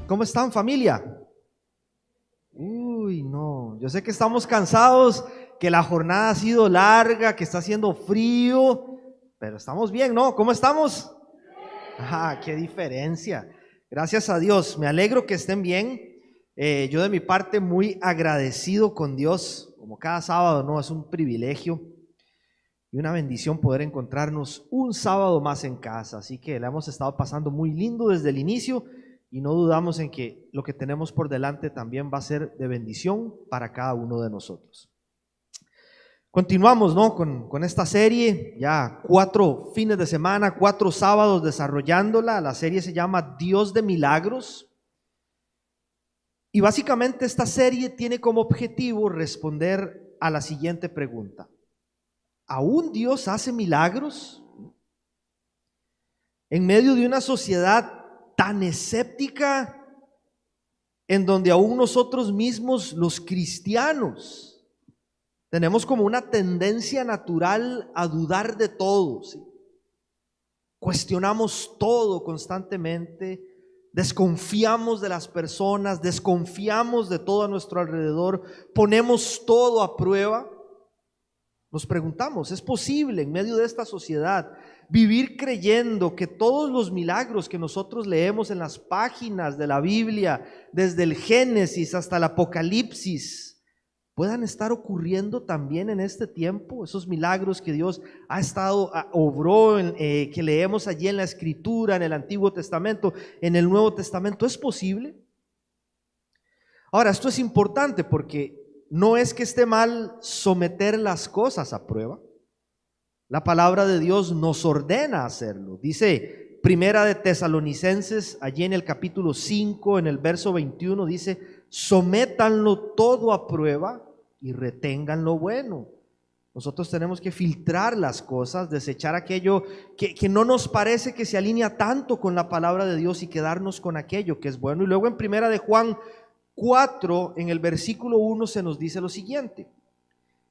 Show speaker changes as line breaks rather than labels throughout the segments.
¿Cómo están, familia? Uy, no, yo sé que estamos cansados, que la jornada ha sido larga, que está haciendo frío, pero estamos bien, ¿no? ¿Cómo estamos? Ah, qué diferencia. Gracias a Dios, me alegro que estén bien. Yo de mi parte muy agradecido con Dios, como cada sábado, ¿no? Es un privilegio y una bendición poder encontrarnos un sábado más en casa. Así que la hemos estado pasando muy lindo desde el inicio y no dudamos en que lo que tenemos por delante también va a ser de bendición para cada uno de nosotros. Continuamos, ¿no? con esta serie, ya 4 fines de semana, 4 sábados desarrollándola. La serie se llama Dios de Milagros. Y básicamente esta serie tiene como objetivo responder a la siguiente pregunta: ¿aún Dios hace milagros? En medio de una sociedad tan escéptica, en donde aún nosotros mismos, los cristianos, tenemos como una tendencia natural a dudar de todo, ¿sí? Cuestionamos todo constantemente, desconfiamos de las personas, desconfiamos de todo a nuestro alrededor, ponemos todo a prueba. Nos preguntamos, ¿es posible en medio de esta sociedad vivir creyendo que todos los milagros que nosotros leemos en las páginas de la Biblia, desde el Génesis hasta el Apocalipsis, puedan estar ocurriendo también en este tiempo? Esos milagros que Dios ha estado, obró, que leemos allí en la Escritura, en el Antiguo Testamento, en el Nuevo Testamento, ¿es posible? Ahora, esto es importante porque no es que esté mal someter las cosas a prueba. La palabra de Dios nos ordena hacerlo. Dice Primera de Tesalonicenses, allí en el capítulo 5, en el verso 21, dice: sométanlo todo a prueba y retengan lo bueno. Nosotros tenemos que filtrar las cosas, desechar aquello que no nos parece que se alinea tanto con la palabra de Dios y quedarnos con aquello que es bueno. Y luego en Primera de Juan 4, en el versículo 1, se nos dice lo siguiente: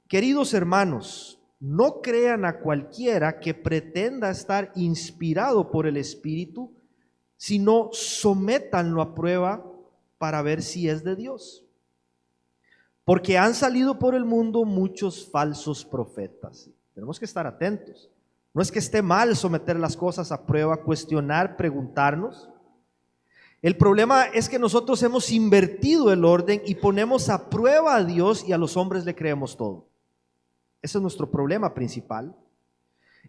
queridos hermanos, no crean a cualquiera que pretenda estar inspirado por el Espíritu, sino sométanlo a prueba para ver si es de Dios. Porque han salido por el mundo muchos falsos profetas. Tenemos que estar atentos. No es que esté mal someter las cosas a prueba, cuestionar, preguntarnos. El problema es que nosotros hemos invertido el orden y ponemos a prueba a Dios y a los hombres le creemos todo. Ese es nuestro problema principal.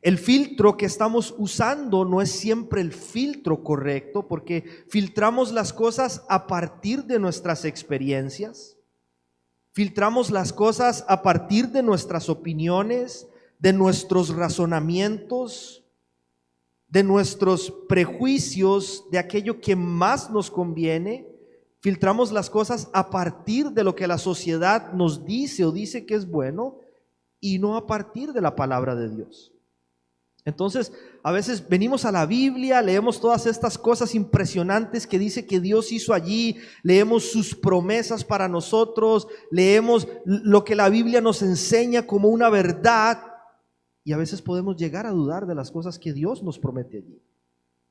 El filtro que estamos usando no es siempre el filtro correcto, porque filtramos las cosas a partir de nuestras experiencias, filtramos las cosas a partir de nuestras opiniones, de nuestros razonamientos, de nuestros prejuicios, de aquello que más nos conviene. Filtramos las cosas a partir de lo que la sociedad nos dice o dice que es bueno, y no a partir de la palabra de Dios. Entonces, a veces venimos a la Biblia, leemos todas estas cosas impresionantes que dice que Dios hizo allí, leemos sus promesas para nosotros, leemos lo que la Biblia nos enseña como una verdad, y a veces podemos llegar a dudar de las cosas que Dios nos promete allí.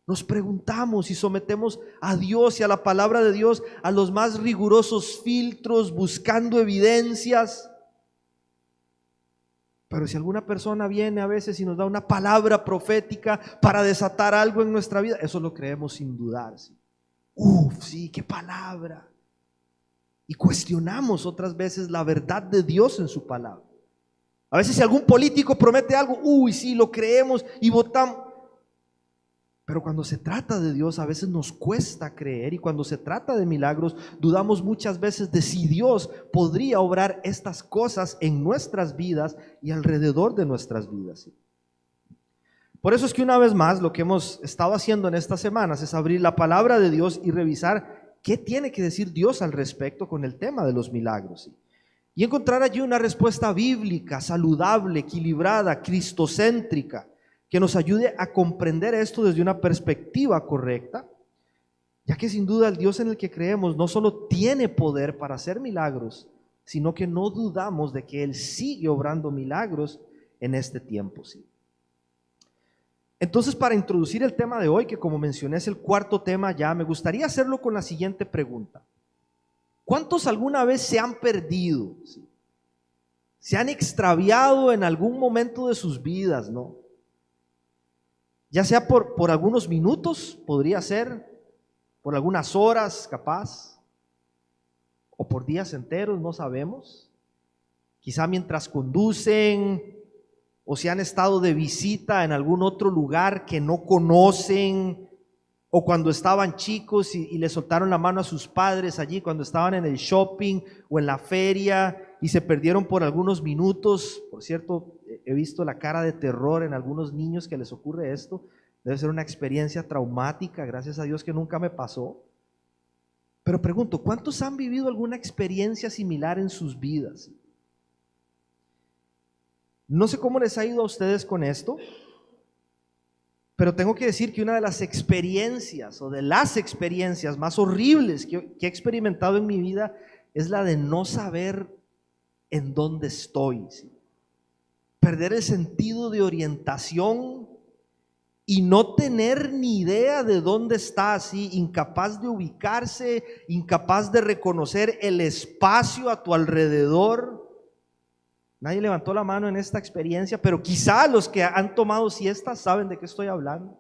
Nos preguntamos y sometemos a Dios y a la palabra de Dios a los más rigurosos filtros, buscando evidencias. Pero si alguna persona viene a veces y nos da una palabra profética para desatar algo en nuestra vida, eso lo creemos sin dudar. ¿Sí? Sí, qué palabra. Y cuestionamos otras veces la verdad de Dios en su palabra. A veces si algún político promete algo, sí, lo creemos y votamos. Pero cuando se trata de Dios, a veces nos cuesta creer, y cuando se trata de milagros, dudamos muchas veces de si Dios podría obrar estas cosas en nuestras vidas y alrededor de nuestras vidas. Por eso es que una vez más lo que hemos estado haciendo en estas semanas es abrir la palabra de Dios y revisar qué tiene que decir Dios al respecto con el tema de los milagros. Y encontrar allí una respuesta bíblica, saludable, equilibrada, cristocéntrica, que nos ayude a comprender esto desde una perspectiva correcta, ya que sin duda el Dios en el que creemos no solo tiene poder para hacer milagros, sino que no dudamos de que Él sigue obrando milagros en este tiempo. ¿Sí? Entonces, para introducir el tema de hoy, que como mencioné es el cuarto tema ya, me gustaría hacerlo con la siguiente pregunta. ¿Cuántos alguna vez se han perdido? ¿Sí? Se han extraviado en algún momento de sus vidas, ¿no? Ya sea por algunos minutos, podría ser, por algunas horas capaz, o por días enteros, no sabemos. Quizá mientras conducen, o si han estado de visita en algún otro lugar que no conocen, o cuando estaban chicos y le soltaron la mano a sus padres allí, cuando estaban en el shopping o en la feria y se perdieron por algunos minutos. Por cierto, he visto la cara de terror en algunos niños que les ocurre esto. Debe ser una experiencia traumática, gracias a Dios que nunca me pasó. Pero pregunto, ¿cuántos han vivido alguna experiencia similar en sus vidas? No sé cómo les ha ido a ustedes con esto, pero tengo que decir que una de las experiencias o de las experiencias más horribles que he experimentado en mi vida es la de no saber en dónde estoy, ¿sí? Perder el sentido de orientación y no tener ni idea de dónde está, ¿sí? Incapaz de ubicarse, incapaz de reconocer el espacio a tu alrededor. Nadie levantó la mano en esta experiencia, pero quizá los que han tomado siestas saben de qué estoy hablando.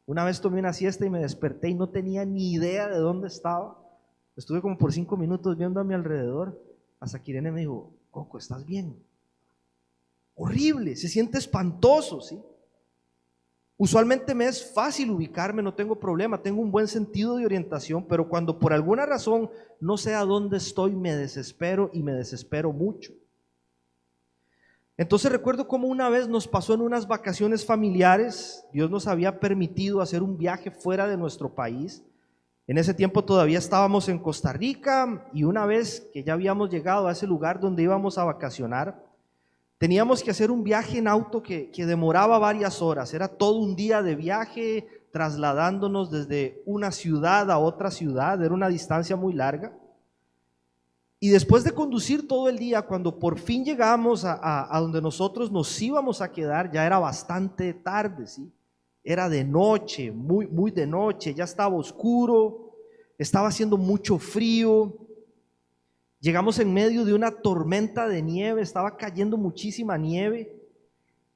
Una vez tomé una siesta y me desperté y no tenía ni idea de dónde estaba. Estuve como por 5 minutos viendo a mi alrededor, hasta que Irene me dijo: Coco, ¿estás bien? Horrible, se siente espantoso, ¿sí? Usualmente me es fácil ubicarme, no tengo problema, tengo un buen sentido de orientación, pero cuando por alguna razón no sé a dónde estoy, me desespero y me desespero mucho. Entonces recuerdo cómo una vez nos pasó en unas vacaciones familiares. Dios nos había permitido hacer un viaje fuera de nuestro país. En ese tiempo todavía estábamos en Costa Rica, y una vez que ya habíamos llegado a ese lugar donde íbamos a vacacionar, teníamos que hacer un viaje en auto que demoraba varias horas. Era todo un día de viaje, trasladándonos desde una ciudad a otra ciudad. Era una distancia muy larga. Y después de conducir todo el día, cuando por fin llegamos a donde nosotros nos íbamos a quedar, ya era bastante tarde, ¿sí? Era de noche, muy de noche, ya estaba oscuro, estaba haciendo mucho frío. Llegamos en medio de una tormenta de nieve, estaba cayendo muchísima nieve.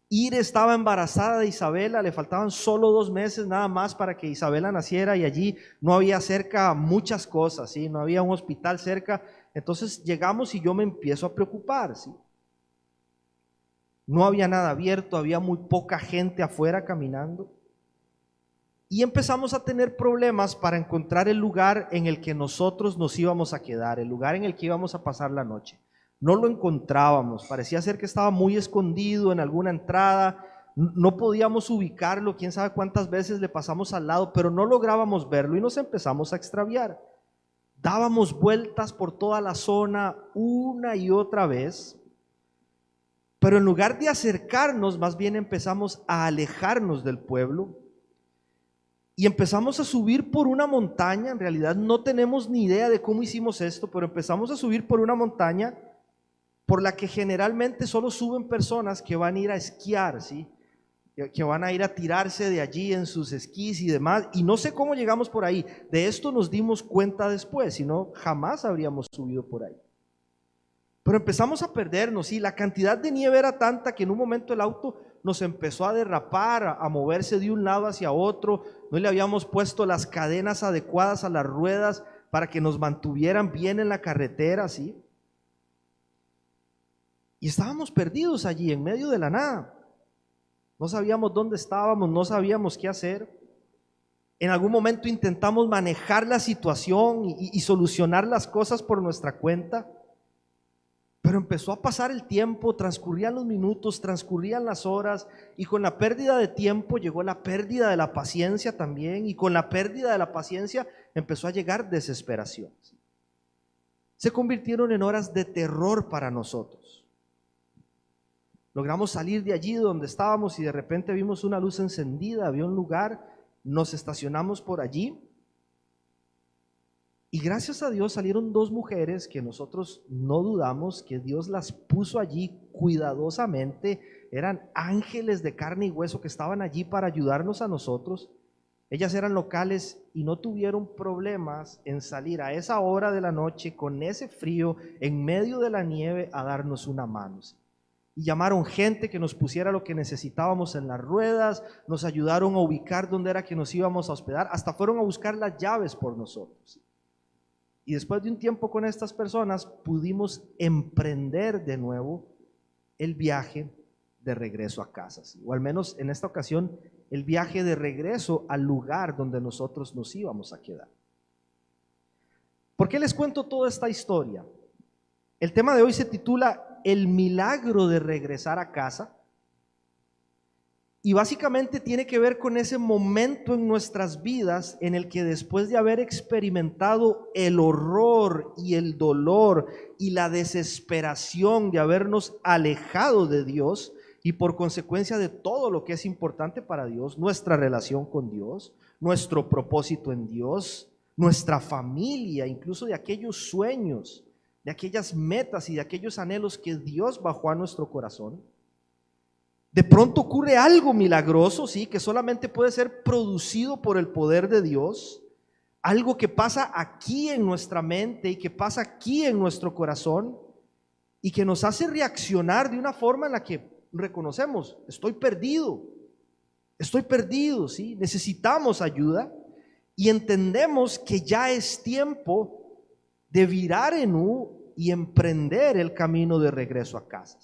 Ire estaba embarazada de Isabela, le faltaban solo 2 meses nada más para que Isabela naciera, y allí no había cerca muchas cosas, ¿sí? No había un hospital cerca. Entonces llegamos y yo me empiezo a preocupar, ¿sí? No había nada abierto, había muy poca gente afuera caminando. Y empezamos a tener problemas para encontrar el lugar en el que nosotros nos íbamos a quedar, el lugar en el que íbamos a pasar la noche. No lo encontrábamos, parecía ser que estaba muy escondido en alguna entrada, no podíamos ubicarlo, quién sabe cuántas veces le pasamos al lado, pero no lográbamos verlo y nos empezamos a extraviar. Dábamos vueltas por toda la zona una y otra vez, pero en lugar de acercarnos, más bien empezamos a alejarnos del pueblo y empezamos a subir por una montaña. En realidad no tenemos ni idea de cómo hicimos esto, pero empezamos a subir por una montaña por la que generalmente solo suben personas que van a ir a esquiar, ¿sí? Que van a ir a tirarse de allí en sus esquís y demás, y no sé cómo llegamos por ahí. De esto nos dimos cuenta después, si no jamás habríamos subido por ahí. Pero empezamos a perdernos, y la cantidad de nieve era tanta que en un momento el auto nos empezó a derrapar, a moverse de un lado hacia otro. No le habíamos puesto las cadenas adecuadas a las ruedas para que nos mantuvieran bien en la carretera, ¿sí? Y estábamos perdidos allí en medio de la nada. No sabíamos dónde estábamos, no sabíamos qué hacer. En algún momento intentamos manejar la situación y solucionar las cosas por nuestra cuenta, pero empezó a pasar el tiempo, transcurrían los minutos, transcurrían las horas, y con la pérdida de tiempo llegó la pérdida de la paciencia también, y con la pérdida de la paciencia empezó a llegar desesperación. Se convirtieron en horas de terror para nosotros. Logramos salir de allí donde estábamos y de repente vimos una luz encendida, había un lugar, nos estacionamos por allí Y gracias a Dios salieron dos mujeres que nosotros no dudamos que Dios las puso allí cuidadosamente. Eran ángeles de carne y hueso que estaban allí para ayudarnos a nosotros. Ellas eran locales y no tuvieron problemas en salir a esa hora de la noche con ese frío en medio de la nieve a darnos una mano. Y llamaron gente que nos pusiera lo que necesitábamos en las ruedas, nos ayudaron a ubicar dónde era que nos íbamos a hospedar, hasta fueron a buscar las llaves por nosotros. Y después de un tiempo con estas personas pudimos emprender de nuevo el viaje de regreso a casa, ¿sí? O al menos en esta ocasión el viaje de regreso al lugar donde nosotros nos íbamos a quedar. ¿Por qué les cuento toda esta historia? El tema de hoy se titula El milagro de regresar a casa. Y básicamente tiene que ver con ese momento en nuestras vidas en el que después de haber experimentado el horror y el dolor y la desesperación de habernos alejado de Dios y por consecuencia de todo lo que es importante para Dios, nuestra relación con Dios, nuestro propósito en Dios, nuestra familia, incluso de aquellos sueños, de aquellas metas y de aquellos anhelos que Dios bajó a nuestro corazón, de pronto ocurre algo milagroso, sí, que solamente puede ser producido por el poder de Dios, algo que pasa aquí en nuestra mente y que pasa aquí en nuestro corazón y que nos hace reaccionar de una forma en la que reconocemos, estoy perdido, sí, necesitamos ayuda y entendemos que ya es tiempo de virar en U y emprender el camino de regreso a casa.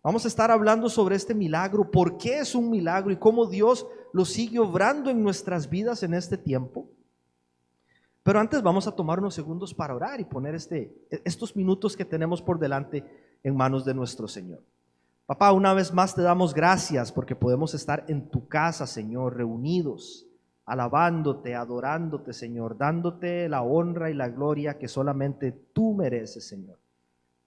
Vamos a estar hablando sobre este milagro, por qué es un milagro y cómo Dios lo sigue obrando en nuestras vidas en este tiempo. Pero antes vamos a tomar unos segundos para orar y poner estos minutos que tenemos por delante en manos de nuestro Señor. Papá, una vez más te damos gracias porque podemos estar en tu casa, Señor, reunidos, alabándote, adorándote, Señor, dándote la honra y la gloria que solamente tú mereces, Señor.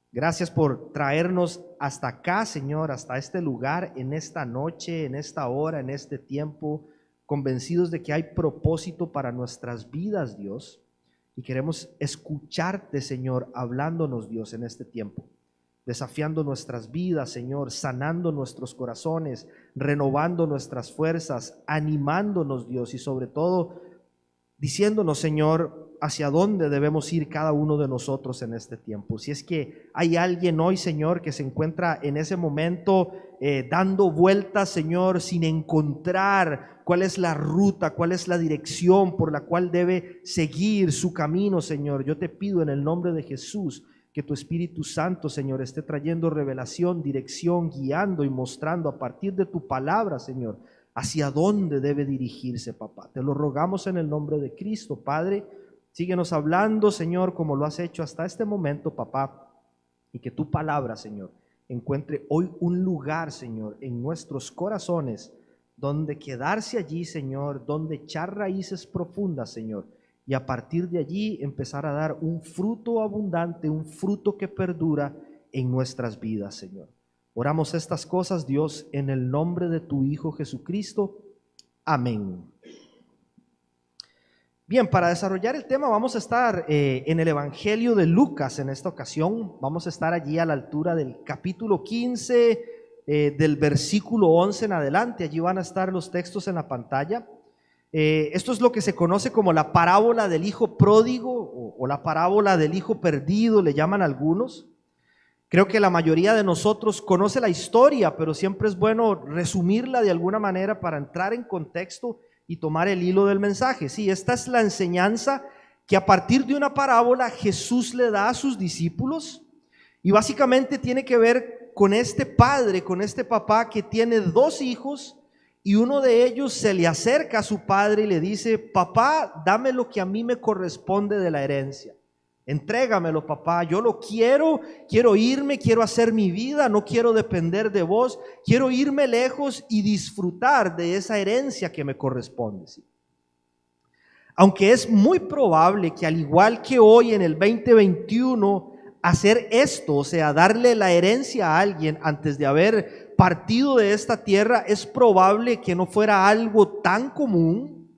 Gracias por traernos hasta acá, Señor, hasta este lugar, en esta noche, en esta hora, en este tiempo, convencidos de que hay propósito para nuestras vidas, Dios, y queremos escucharte, Señor, hablándonos, Dios, en este tiempo, desafiando nuestras vidas, Señor, sanando nuestros corazones, renovando nuestras fuerzas, animándonos, Dios, y sobre todo diciéndonos, Señor, hacia dónde debemos ir cada uno de nosotros en este tiempo. Si es que hay alguien hoy, Señor, que se encuentra en ese momento dando vueltas, Señor, sin encontrar cuál es la ruta, cuál es la dirección por la cual debe seguir su camino, Señor, yo te pido en el nombre de Jesús que tu Espíritu Santo, Señor, esté trayendo revelación, dirección, guiando y mostrando a partir de tu palabra, Señor, hacia dónde debe dirigirse, papá. Te lo rogamos en el nombre de Cristo, Padre. Síguenos hablando, Señor, como lo has hecho hasta este momento, papá, y que tu palabra, Señor, encuentre hoy un lugar, Señor, en nuestros corazones, donde quedarse allí, Señor, donde echar raíces profundas, Señor, y a partir de allí empezar a dar un fruto abundante, un fruto que perdura en nuestras vidas, Señor. Oramos estas cosas, Dios, en el nombre de tu Hijo Jesucristo. Amén. Bien, para desarrollar el tema vamos a estar en el Evangelio de Lucas en esta ocasión. Vamos a estar allí a la altura del capítulo 15, del versículo 11 en adelante. Allí van a estar los textos en la pantalla. Esto es lo que se conoce como la parábola del hijo pródigo o la parábola del hijo perdido, le llaman algunos. Creo que la mayoría de nosotros conoce la historia, pero siempre es bueno resumirla de alguna manera para entrar en contexto y tomar el hilo del mensaje. Sí, esta es la enseñanza que a partir de una parábola Jesús le da a sus discípulos y básicamente tiene que ver con este padre, con este papá que tiene dos hijos y uno de ellos se le acerca a su padre y le dice: papá, dame lo que a mí me corresponde de la herencia. Entrégamelo, papá, yo lo quiero irme, quiero hacer mi vida, no quiero depender de vos, quiero irme lejos y disfrutar de esa herencia que me corresponde. ¿Sí? Aunque es muy probable que al igual que hoy en el 2021, hacer esto, o sea, darle la herencia a alguien antes de haber partido de esta tierra, es probable que no fuera algo tan común.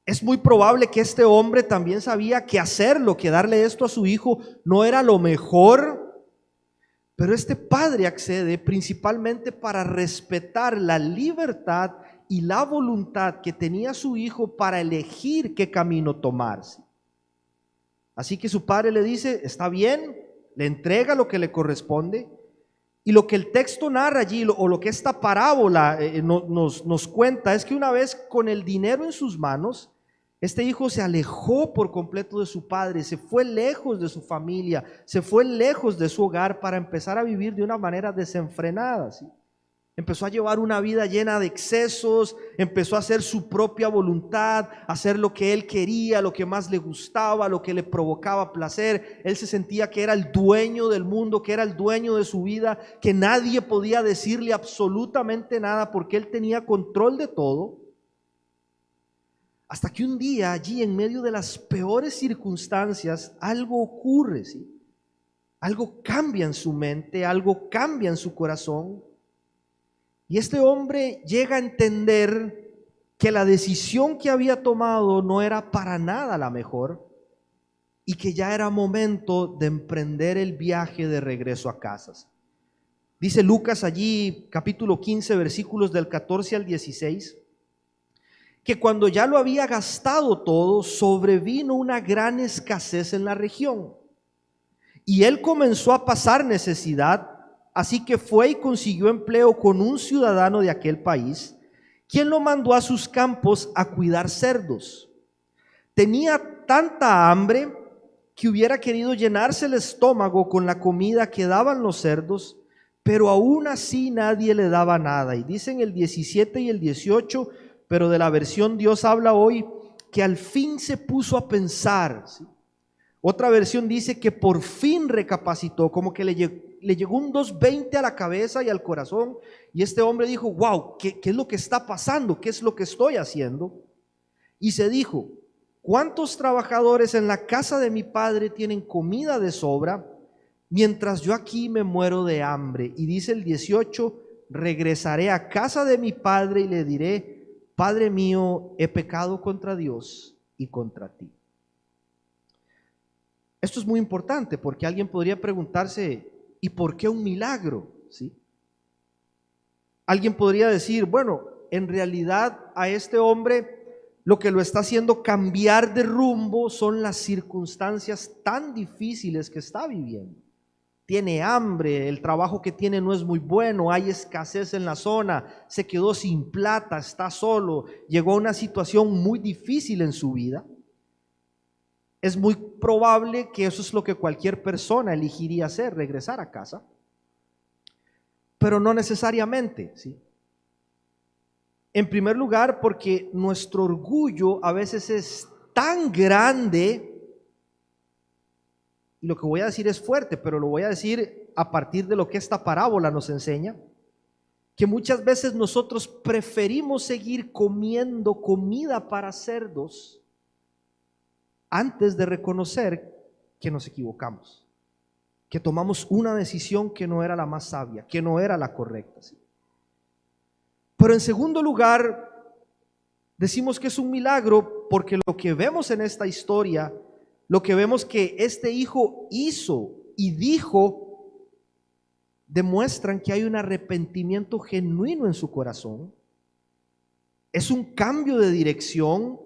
Es muy probable que este hombre también sabía que hacerlo, que darle esto a su hijo no era lo mejor, pero este padre accede principalmente para respetar la libertad y la voluntad que tenía su hijo para elegir qué camino tomarse. Así que su padre le dice, está bien, le entrega lo que le corresponde. Y lo que el texto narra allí, o lo que esta parábola nos cuenta, es que una vez con el dinero en sus manos, este hijo se alejó por completo de su padre, se fue lejos de su familia, se fue lejos de su hogar para empezar a vivir de una manera desenfrenada, ¿sí? Empezó a llevar una vida llena de excesos, empezó a hacer su propia voluntad, a hacer lo que él quería, lo que más le gustaba, lo que le provocaba placer. Él se sentía que era el dueño del mundo, que era el dueño de su vida, que nadie podía decirle absolutamente nada porque él tenía control de todo. Hasta que un día, allí en medio de las peores circunstancias, algo ocurre, ¿sí? Algo cambia en su mente, algo cambia en su corazón. Y este hombre llega a entender que la decisión que había tomado no era para nada la mejor y que ya era momento de emprender el viaje de regreso a casa. Dice Lucas allí, capítulo 15, versículos del 14 al 16, que cuando ya lo había gastado todo, sobrevino una gran escasez en la región. Y él comenzó a pasar necesidad, así que fue y consiguió empleo con un ciudadano de aquel país, quien lo mandó a sus campos a cuidar cerdos. Tenía tanta hambre que hubiera querido llenarse el estómago con la comida que daban los cerdos, pero aún así nadie le daba nada. Y dicen el 17 y el 18, pero de la versión Dios habla hoy, que al fin se puso a pensar, ¿sí? Otra versión dice que por fin recapacitó, como que le llegó un 220 a la cabeza y al corazón, y este hombre dijo, wow, ¿qué es lo que está pasando? ¿Qué es lo que estoy haciendo? Y se dijo, ¿cuántos trabajadores en la casa de mi padre tienen comida de sobra, mientras yo aquí me muero de hambre? Y dice el 18, regresaré a casa de mi padre y le diré, Padre mío, he pecado contra Dios y contra ti. Esto es muy importante porque alguien podría preguntarse, ¿y por qué un milagro? ¿Sí? Alguien podría decir, bueno, en realidad a este hombre lo que lo está haciendo cambiar de rumbo son las circunstancias tan difíciles que está viviendo. Tiene hambre, el trabajo que tiene no es muy bueno, hay escasez en la zona, se quedó sin plata, está solo, llegó a una situación muy difícil en su vida. Es muy probable que eso es lo que cualquier persona elegiría hacer, regresar a casa. Pero no necesariamente, ¿sí? En primer lugar, porque nuestro orgullo a veces es tan grande, y lo que voy a decir es fuerte, pero lo voy a decir a partir de lo que esta parábola nos enseña, que muchas veces nosotros preferimos seguir comiendo comida para cerdos antes de reconocer que nos equivocamos, que tomamos una decisión que no era la más sabia, que no era la correcta, ¿sí? Pero en segundo lugar, decimos que es un milagro porque lo que vemos en esta historia, lo que vemos que este hijo hizo y dijo, demuestran que hay un arrepentimiento genuino en su corazón. Es un cambio de dirección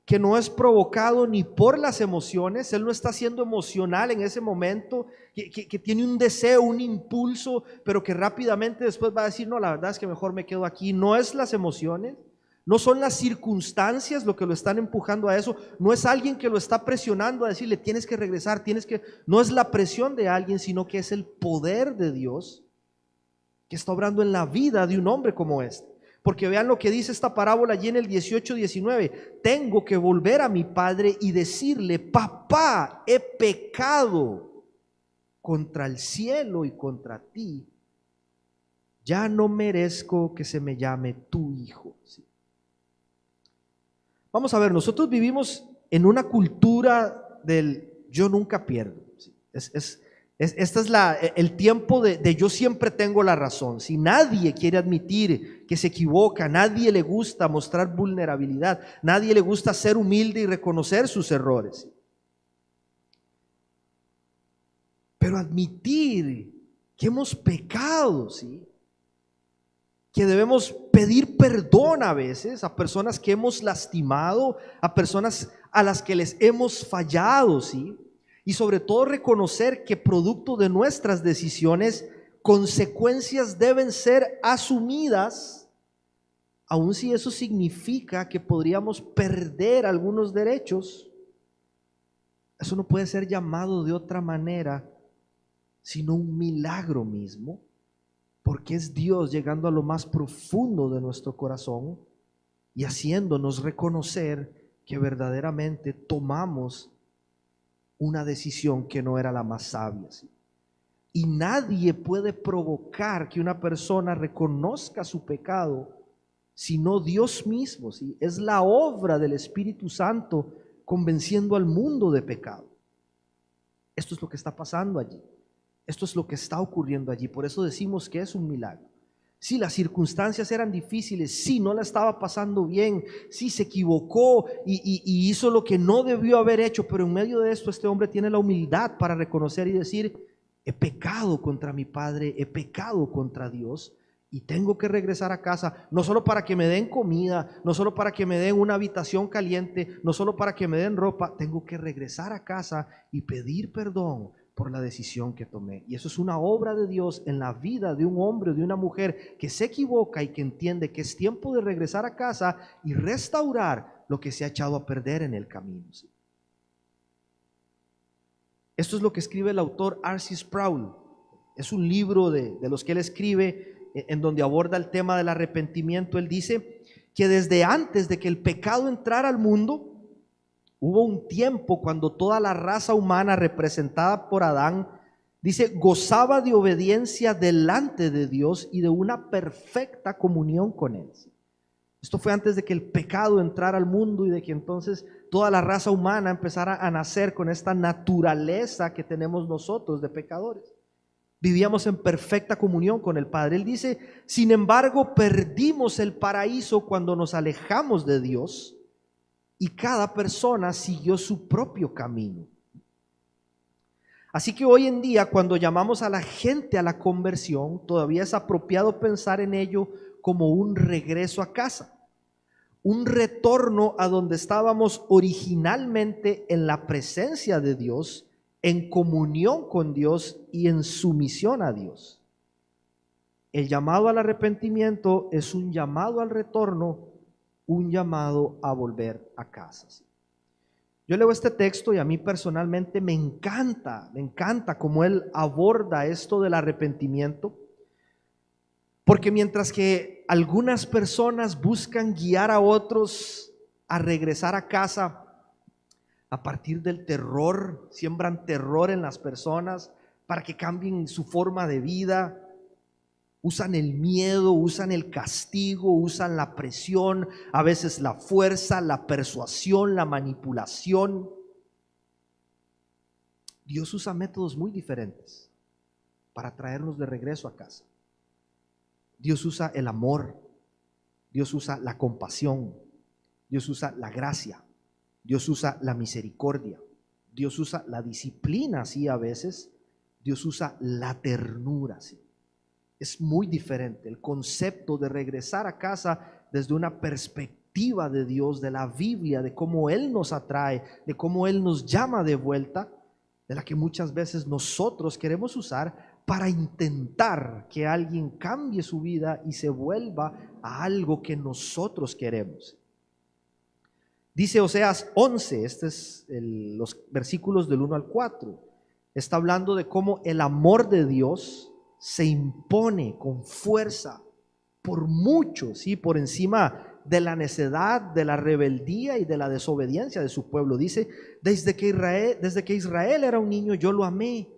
que no es provocado ni por las emociones. Él no está siendo emocional en ese momento, que tiene un deseo, un impulso, pero que rápidamente después va a decir, no, la verdad es que mejor me quedo aquí. No es las emociones, no son las circunstancias lo que lo están empujando a eso, no es alguien que lo está presionando a decirle, tienes que regresar, no es la presión de alguien, sino que es el poder de Dios que está obrando en la vida de un hombre como este. Porque vean lo que dice esta parábola allí en el 18-19. Tengo que volver a mi padre y decirle, papá, he pecado contra el cielo y contra ti. Ya no merezco que se me llame tu hijo. ¿Sí? Vamos a ver, nosotros vivimos en una cultura del yo nunca pierdo. ¿Sí? Este es el tiempo de yo siempre tengo la razón. Si nadie quiere admitir que se equivoca, nadie le gusta mostrar vulnerabilidad, nadie le gusta ser humilde y reconocer sus errores. Pero admitir que hemos pecado, ¿sí? Que debemos pedir perdón a veces a personas que hemos lastimado, a personas a las que les hemos fallado, ¿sí? Y sobre todo reconocer que producto de nuestras decisiones, consecuencias deben ser asumidas, aun si eso significa que podríamos perder algunos derechos. Eso no puede ser llamado de otra manera, sino un milagro mismo, porque es Dios llegando a lo más profundo de nuestro corazón y haciéndonos reconocer que verdaderamente tomamos una decisión que no era la más sabia, ¿sí? Y nadie puede provocar que una persona reconozca su pecado sino Dios mismo, ¿sí? Es la obra del Espíritu Santo convenciendo al mundo de pecado. Esto es lo que está pasando allí. Esto es lo que está ocurriendo allí. Por eso decimos que es un milagro. Sí, las circunstancias eran difíciles, sí, no la estaba pasando bien, sí, se equivocó y hizo lo que no debió haber hecho, pero en medio de esto este hombre tiene la humildad para reconocer y decir: he pecado contra mi padre, he pecado contra Dios y tengo que regresar a casa, no solo para que me den comida, no solo para que me den una habitación caliente, no solo para que me den ropa, tengo que regresar a casa y pedir perdón por la decisión que tomé. Y eso es una obra de Dios en la vida de un hombre o de una mujer que se equivoca y que entiende que es tiempo de regresar a casa y restaurar lo que se ha echado a perder en el camino, ¿sí? Esto es lo que escribe el autor R.C. Sproul. Es un libro de los que él escribe en donde aborda el tema del arrepentimiento. Él dice que desde antes de que el pecado entrara al mundo, hubo un tiempo cuando toda la raza humana representada por Adán, dice, gozaba de obediencia delante de Dios y de una perfecta comunión con Él. Esto fue antes de que el pecado entrara al mundo y de que entonces toda la raza humana empezara a nacer con esta naturaleza que tenemos nosotros de pecadores. Vivíamos en perfecta comunión con el Padre. Él dice, sin embargo, perdimos el paraíso cuando nos alejamos de Dios y cada persona siguió su propio camino. Así que hoy en día, cuando llamamos a la gente a la conversión, todavía es apropiado pensar en ello como un regreso a casa, un retorno a donde estábamos originalmente, en la presencia de Dios, en comunión con Dios y en sumisión a Dios. El llamado al arrepentimiento es un llamado al retorno, un llamado a volver a casa. Yo leo este texto y a mí personalmente me encanta cómo él aborda esto del arrepentimiento, porque mientras que algunas personas buscan guiar a otros a regresar a casa a partir del terror, siembran terror en las personas para que cambien su forma de vida, usan el miedo, usan el castigo, usan la presión, a veces la fuerza, la persuasión, la manipulación. Dios usa métodos muy diferentes para traernos de regreso a casa. Dios usa el amor, Dios usa la compasión, Dios usa la gracia, Dios usa la misericordia, Dios usa la disciplina, sí, a veces, Dios usa la ternura, sí. Es muy diferente el concepto de regresar a casa desde una perspectiva de Dios, de la Biblia, de cómo Él nos atrae, de cómo Él nos llama de vuelta, de la que muchas veces nosotros queremos usar para intentar que alguien cambie su vida y se vuelva a algo que nosotros queremos. Dice Oseas 11, este es los versículos del 1 al 4, está hablando de cómo el amor de Dios se impone con fuerza por mucho, ¿sí? Por encima de la necedad, de la rebeldía y de la desobediencia de su pueblo. Dice, desde que Israel era un niño yo lo amé.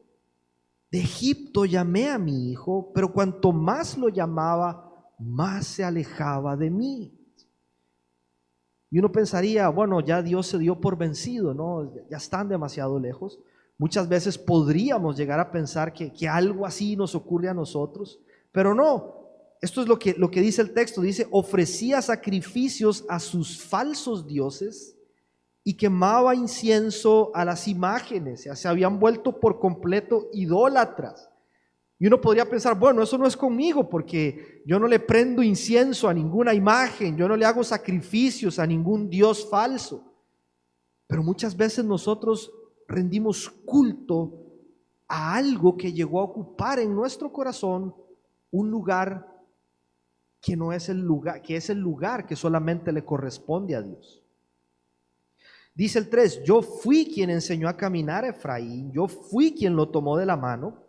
De Egipto llamé a mi hijo, pero cuanto más lo llamaba, más se alejaba de mí. Y uno pensaría, bueno, ya Dios se dio por vencido, ¿no? Ya están demasiado lejos. Muchas veces podríamos llegar a pensar que algo así nos ocurre a nosotros, pero no. Esto es lo que dice el texto. Dice, ofrecía sacrificios a sus falsos dioses y quemaba incienso a las imágenes. O sea, se habían vuelto por completo idólatras. Y uno podría pensar, bueno, eso no es conmigo porque yo no le prendo incienso a ninguna imagen, yo no le hago sacrificios a ningún dios falso. Pero muchas veces nosotros rendimos culto a algo que llegó a ocupar en nuestro corazón un lugar que no es el lugar, que es el lugar que solamente le corresponde a Dios. Dice el 3, yo fui quien enseñó a caminar a Efraín, yo fui quien lo tomó de la mano,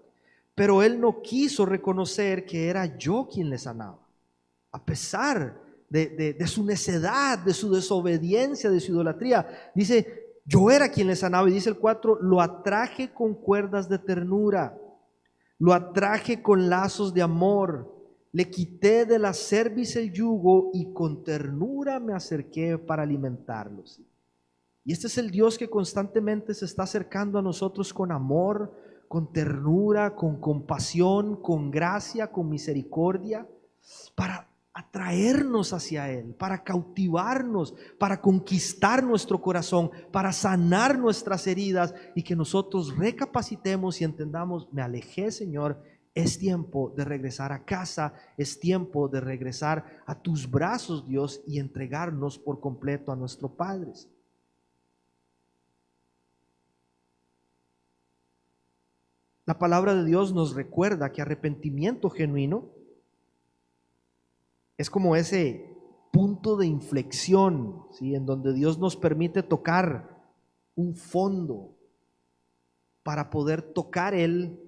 pero él no quiso reconocer que era yo quien le sanaba. A pesar de su necedad, de su desobediencia, de su idolatría, dice, yo era quien le sanaba. Y dice el 4, lo atraje con cuerdas de ternura, lo atraje con lazos de amor, le quité de la cerviz el yugo y con ternura me acerqué para alimentarlos. Y este es el Dios que constantemente se está acercando a nosotros con amor, con ternura, con compasión, con gracia, con misericordia, para atraernos hacia Él, para cautivarnos, para conquistar nuestro corazón, para sanar nuestras heridas y que nosotros recapacitemos y entendamos, me alejé, Señor, es tiempo de regresar a casa, es tiempo de regresar a tus brazos, Dios, y entregarnos por completo a nuestro Padre. La palabra de Dios nos recuerda que arrepentimiento genuino es como ese punto de inflexión, ¿sí? En donde Dios nos permite tocar un fondo para poder tocar el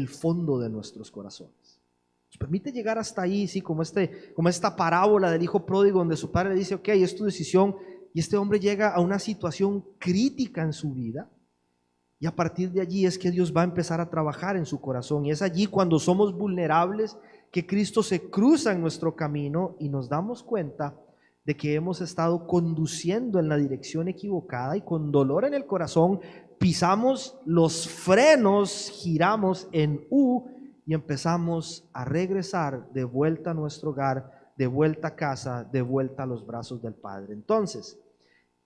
fondo de nuestros corazones. Nos permite llegar hasta ahí, ¿sí? Como esta parábola del hijo pródigo donde su padre le dice, ok, es tu decisión, y este hombre llega a una situación crítica en su vida. Y a partir de allí es que Dios va a empezar a trabajar en su corazón. Y es allí cuando somos vulnerables que Cristo se cruza en nuestro camino y nos damos cuenta de que hemos estado conduciendo en la dirección equivocada y con dolor en el corazón pisamos los frenos, giramos en U y empezamos a regresar de vuelta a nuestro hogar, de vuelta a casa, de vuelta a los brazos del Padre. Entonces,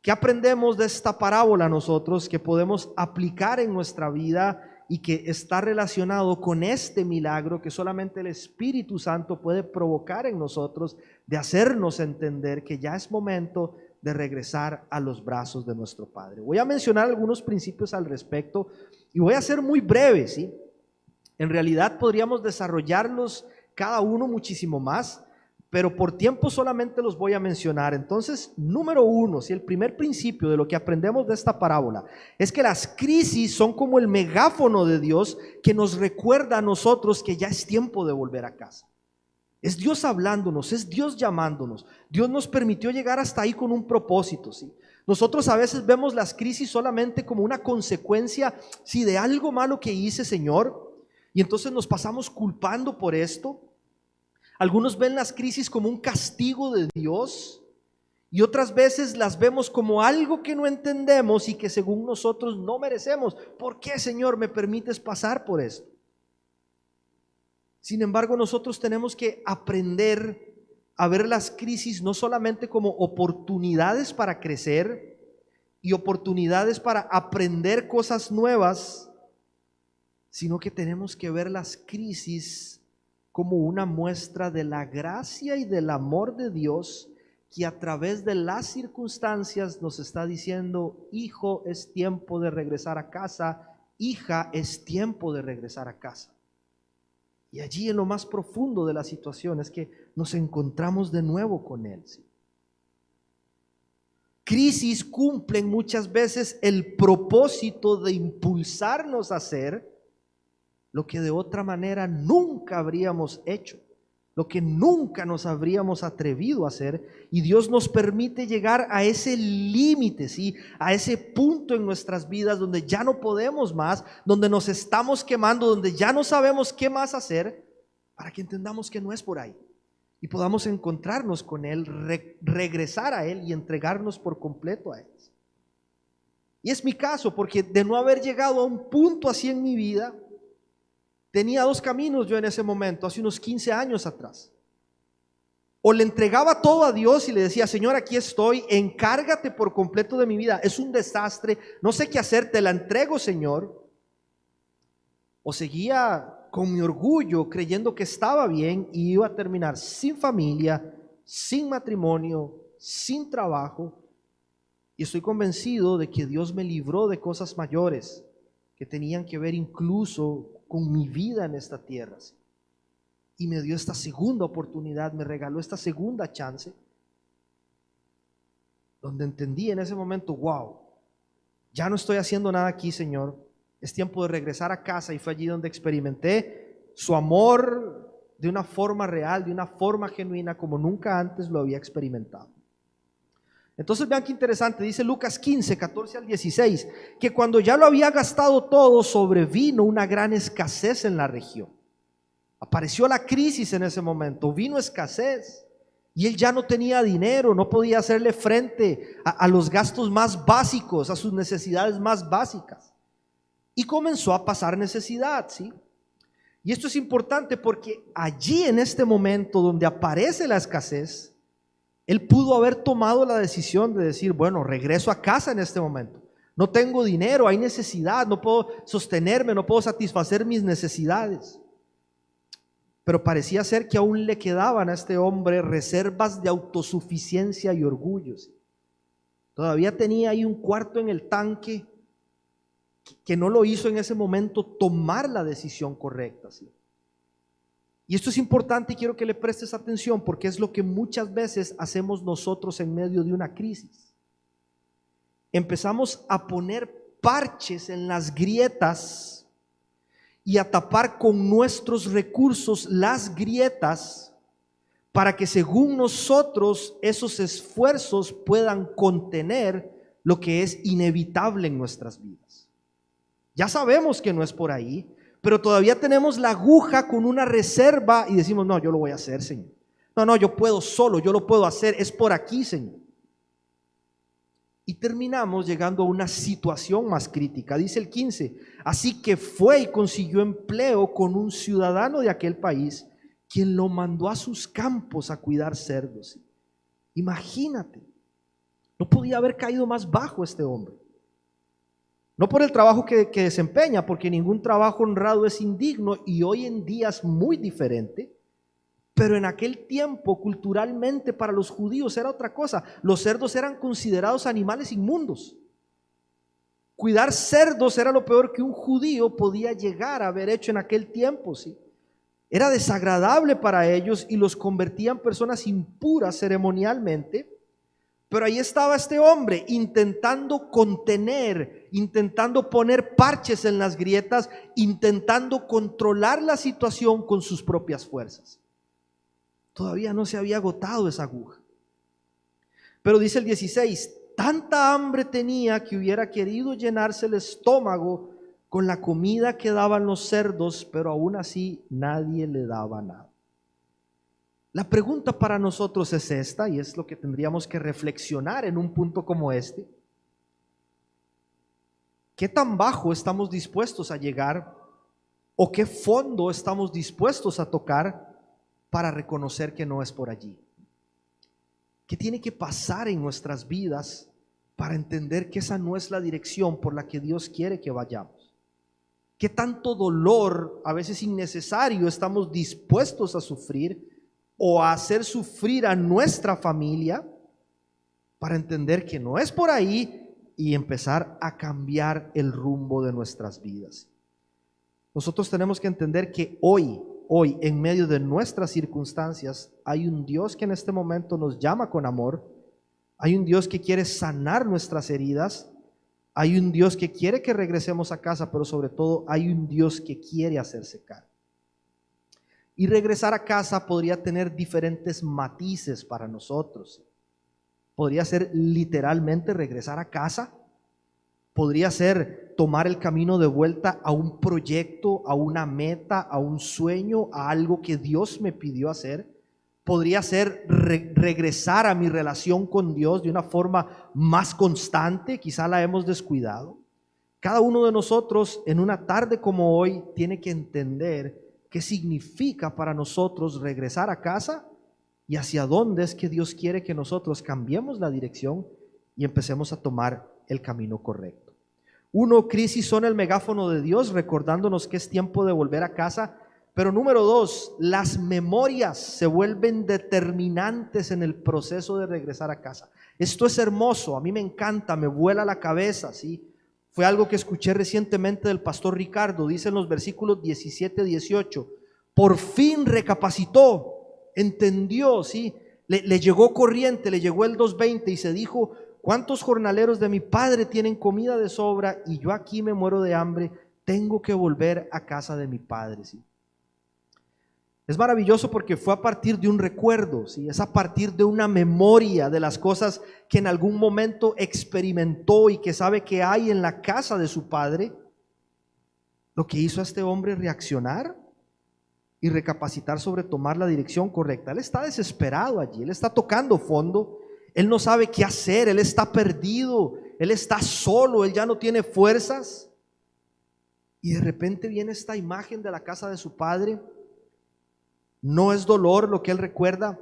¿qué aprendemos de esta parábola nosotros que podemos aplicar en nuestra vida y que está relacionado con este milagro que solamente el Espíritu Santo puede provocar en nosotros de hacernos entender que ya es momento de regresar a los brazos de nuestro Padre? Voy a mencionar algunos principios al respecto y voy a ser muy breve, ¿sí? En realidad podríamos desarrollarlos cada uno muchísimo más, pero por tiempo solamente los voy a mencionar. Entonces, número 1, si el primer principio de lo que aprendemos de esta parábola es que las crisis son como el megáfono de Dios que nos recuerda a nosotros que ya es tiempo de volver a casa. Es Dios hablándonos, es Dios llamándonos. Dios nos permitió llegar hasta ahí con un propósito, ¿sí? Nosotros a veces vemos las crisis solamente como una consecuencia, sí, de algo malo que hice, Señor, y entonces nos pasamos culpando por esto. Algunos ven las crisis como un castigo de Dios y otras veces las vemos como algo que no entendemos y que según nosotros no merecemos. ¿Por qué, Señor, me permites pasar por esto? Sin embargo, nosotros tenemos que aprender a ver las crisis no solamente como oportunidades para crecer y oportunidades para aprender cosas nuevas, sino que tenemos que ver las crisis como una muestra de la gracia y del amor de Dios que a través de las circunstancias nos está diciendo, hijo, es tiempo de regresar a casa, hija, es tiempo de regresar a casa. Y allí en lo más profundo de la situación es que nos encontramos de nuevo con Él, ¿sí? Crisis cumplen muchas veces el propósito de impulsarnos a hacer lo que de otra manera nunca habríamos hecho, lo que nunca nos habríamos atrevido a hacer, y Dios nos permite llegar a ese límite, ¿sí? A ese punto en nuestras vidas donde ya no podemos más, donde nos estamos quemando, donde ya no sabemos qué más hacer, para que entendamos que no es por ahí y podamos encontrarnos con Él, regresar a Él y entregarnos por completo a Él. Y es mi caso, porque de no haber llegado a un punto así en mi vida, tenía dos caminos yo en ese momento, hace unos 15 años atrás. O le entregaba todo a Dios y le decía: Señor, aquí estoy, encárgate por completo de mi vida, es un desastre, no sé qué hacer, te la entrego, Señor. O seguía con mi orgullo creyendo que estaba bien y iba a terminar sin familia, sin matrimonio, sin trabajo. Y estoy convencido de que Dios me libró de cosas mayores que tenían que ver incluso con mi vida en esta tierra. Y me dio esta segunda oportunidad, me regaló esta segunda chance, donde entendí en ese momento: wow, ya no estoy haciendo nada aquí, Señor, es tiempo de regresar a casa. Y fue allí donde experimenté su amor de una forma real, de una forma genuina, como nunca antes lo había experimentado. Entonces vean qué interesante, dice Lucas 15, 14 al 16, que cuando ya lo había gastado todo, sobrevino una gran escasez en la región. Apareció la crisis en ese momento, vino escasez y él ya no tenía dinero, no podía hacerle frente a los gastos más básicos, a sus necesidades más básicas. Y comenzó a pasar necesidad, ¿sí? Y esto es importante porque allí, en este momento donde aparece la escasez, él pudo haber tomado la decisión de decir: bueno, regreso a casa en este momento. No tengo dinero, hay necesidad, no puedo sostenerme, no puedo satisfacer mis necesidades. Pero parecía ser que aún le quedaban a este hombre reservas de autosuficiencia y orgullo. Todavía tenía ahí un cuarto en el tanque que no lo hizo en ese momento tomar la decisión correcta, ¿sí? Y esto es importante y quiero que le prestes atención, porque es lo que muchas veces hacemos nosotros en medio de una crisis. Empezamos a poner parches en las grietas y a tapar con nuestros recursos las grietas para que, según nosotros, esos esfuerzos puedan contener lo que es inevitable en nuestras vidas. Ya sabemos que no es por ahí, pero todavía tenemos la aguja con una reserva y decimos: no, yo lo voy a hacer, Señor. No, yo puedo solo, yo lo puedo hacer, es por aquí, Señor. Y terminamos llegando a una situación más crítica. Dice el 15, así que fue y consiguió empleo con un ciudadano de aquel país, quien lo mandó a sus campos a cuidar cerdos. Imagínate, no podía haber caído más bajo este hombre. No por el trabajo que desempeña, porque ningún trabajo honrado es indigno y hoy en día es muy diferente. Pero en aquel tiempo, culturalmente, para los judíos era otra cosa. Los cerdos eran considerados animales inmundos. Cuidar cerdos era lo peor que un judío podía llegar a haber hecho en aquel tiempo, ¿sí? Era desagradable para ellos y los convertía en personas impuras ceremonialmente. Pero ahí estaba este hombre intentando contener, intentando poner parches en las grietas, intentando controlar la situación con sus propias fuerzas. Todavía no se había agotado esa aguja. Pero dice el 16, tanta hambre tenía que hubiera querido llenarse el estómago con la comida que daban los cerdos, pero aún así nadie le daba nada. La pregunta para nosotros es esta, y es lo que tendríamos que reflexionar en un punto como este. ¿Qué tan bajo estamos dispuestos a llegar? ¿O qué fondo estamos dispuestos a tocar para reconocer que no es por allí? ¿Qué tiene que pasar en nuestras vidas para entender que esa no es la dirección por la que Dios quiere que vayamos? ¿Qué tanto dolor, a veces innecesario, estamos dispuestos a sufrir o a hacer sufrir a nuestra familia para entender que no es por ahí y empezar a cambiar el rumbo de nuestras vidas? Nosotros tenemos que entender que hoy, en medio de nuestras circunstancias, hay un Dios que en este momento nos llama con amor, hay un Dios que quiere sanar nuestras heridas, hay un Dios que quiere que regresemos a casa, pero sobre todo hay un Dios que quiere hacerse cargo. Y regresar a casa podría tener diferentes matices para nosotros. Podría ser literalmente regresar a casa, podría ser tomar el camino de vuelta a un proyecto, a una meta, a un sueño, a algo que Dios me pidió hacer. podría ser regresar a mi relación con Dios de una forma más constante. Quizá la hemos descuidado. Cada uno de nosotros en una tarde como hoy tiene que entender qué significa para nosotros regresar a casa y hacia dónde es que Dios quiere que nosotros cambiemos la dirección y empecemos a tomar el camino correcto. Uno, crisis son el megáfono de Dios, recordándonos que es tiempo de volver a casa. Pero número dos, las memorias se vuelven determinantes en el proceso de regresar a casa. Esto es hermoso, a mí me encanta, me vuela la cabeza, ¿sí? Fue algo que escuché recientemente del pastor Ricardo, dice en los versículos 17 y 18, por fin recapacitó, entendió, ¿sí? Le llegó corriente, le llegó el 2:20 y se dijo, ¿cuántos jornaleros de mi padre tienen comida de sobra y yo aquí me muero de hambre? Tengo que volver a casa de mi padre, ¿sí? Es maravilloso porque fue a partir de un recuerdo, ¿sí? Es a partir de una memoria de las cosas que en algún momento experimentó y que sabe que hay en la casa de su padre, lo que hizo a este hombre reaccionar y recapacitar sobre tomar la dirección correcta. Él está desesperado allí, él está tocando fondo, él no sabe qué hacer, él está perdido, él está solo, él ya no tiene fuerzas. Y de repente viene esta imagen de la casa de su padre. No es dolor lo que él recuerda,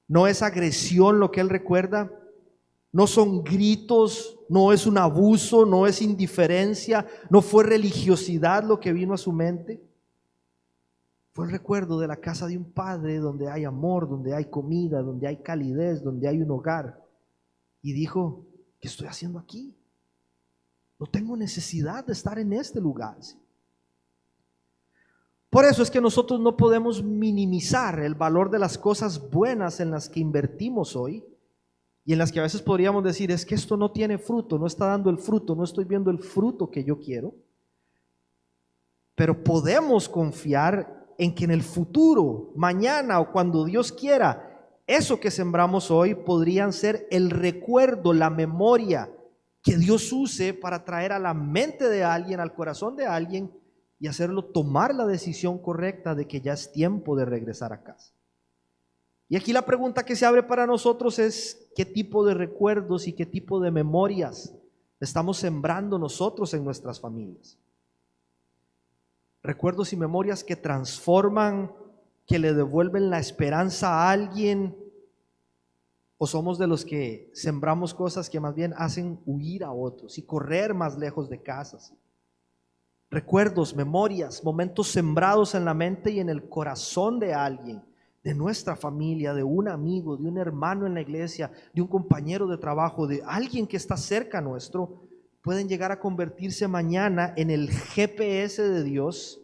no es agresión lo que él recuerda, no son gritos, no es un abuso, no es indiferencia, no fue religiosidad lo que vino a su mente. Fue el recuerdo de la casa de un padre donde hay amor, donde hay comida, donde hay calidez, donde hay un hogar. Y dijo, ¿qué estoy haciendo aquí? No tengo necesidad de estar en este lugar, ¿sí? Por eso es que nosotros no podemos minimizar el valor de las cosas buenas en las que invertimos hoy y en las que a veces podríamos decir, es que esto no tiene fruto, no está dando el fruto, no estoy viendo el fruto que yo quiero. Pero podemos confiar en que en el futuro, mañana o cuando Dios quiera, eso que sembramos hoy podrían ser el recuerdo, la memoria que Dios use para traer a la mente de alguien, al corazón de alguien, y hacerlo tomar la decisión correcta de que ya es tiempo de regresar a casa. Y aquí la pregunta que se abre para nosotros es, ¿qué tipo de recuerdos y qué tipo de memorias estamos sembrando nosotros en nuestras familias? Recuerdos y memorias que transforman, que le devuelven la esperanza a alguien, o somos de los que sembramos cosas que más bien hacen huir a otros y correr más lejos de casas. Recuerdos, memorias, momentos sembrados en la mente y en el corazón de alguien, de nuestra familia, de un amigo, de un hermano en la iglesia, de un compañero de trabajo, de alguien que está cerca nuestro, pueden llegar a convertirse mañana en el GPS de Dios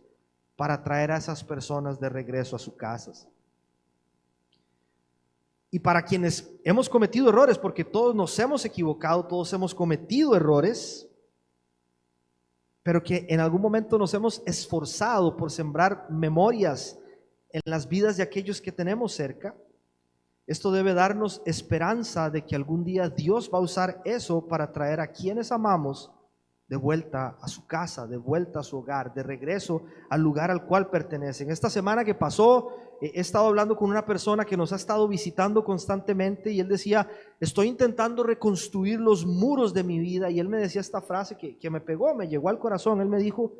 para traer a esas personas de regreso a sus casas. Y para quienes hemos cometido errores, porque todos nos hemos equivocado, todos hemos cometido errores, pero que en algún momento nos hemos esforzado por sembrar memorias en las vidas de aquellos que tenemos cerca, esto debe darnos esperanza de que algún día Dios va a usar eso para traer a quienes amamos de vuelta a su casa, de vuelta a su hogar, de regreso al lugar al cual pertenecen. Esta semana que pasó, he estado hablando con una persona que nos ha estado visitando constantemente y él decía, estoy intentando reconstruir los muros de mi vida, y él me decía esta frase que me pegó, me llegó al corazón. Él me dijo,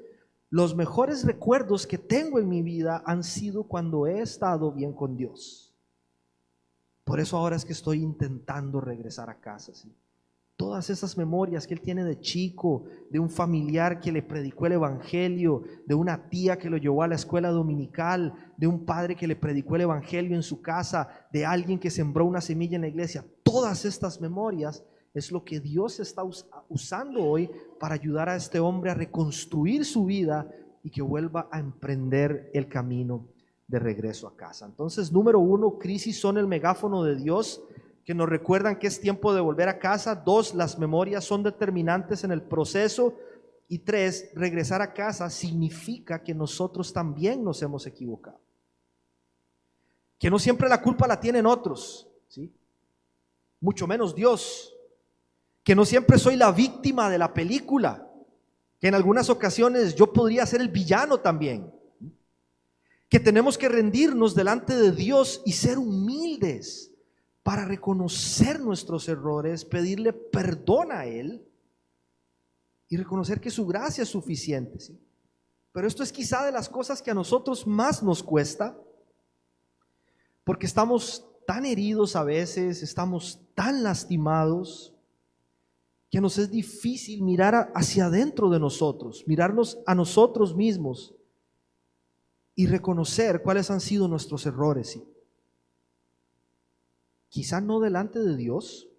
los mejores recuerdos que tengo en mi vida han sido cuando he estado bien con Dios. Por eso ahora es que estoy intentando regresar a casa, ¿sí? Todas esas memorias que él tiene de chico, de un familiar que le predicó el evangelio, de una tía que lo llevó a la escuela dominical, de un padre que le predicó el evangelio en su casa, de alguien que sembró una semilla en la iglesia. Todas estas memorias es lo que Dios está usando hoy para ayudar a este hombre a reconstruir su vida y que vuelva a emprender el camino de regreso a casa. Entonces, número uno, crisis son el megáfono de Dios que nos recuerdan que es tiempo de volver a casa. 2, las memorias son determinantes en el proceso. Y 3, regresar a casa significa que nosotros también nos hemos equivocado, que no siempre la culpa la tienen otros, ¿sí? Mucho menos Dios, que no siempre soy la víctima de la película, que en algunas ocasiones yo podría ser el villano también, que tenemos que rendirnos delante de Dios y ser humildes para reconocer nuestros errores, pedirle perdón a Él y reconocer que su gracia es suficiente, ¿sí? Pero esto es quizá de las cosas que a nosotros más nos cuesta, porque estamos tan heridos a veces, estamos tan lastimados, que nos es difícil mirar hacia adentro de nosotros, mirarnos a nosotros mismos y reconocer cuáles han sido nuestros errores, ¿sí? Quizá no delante de Dios,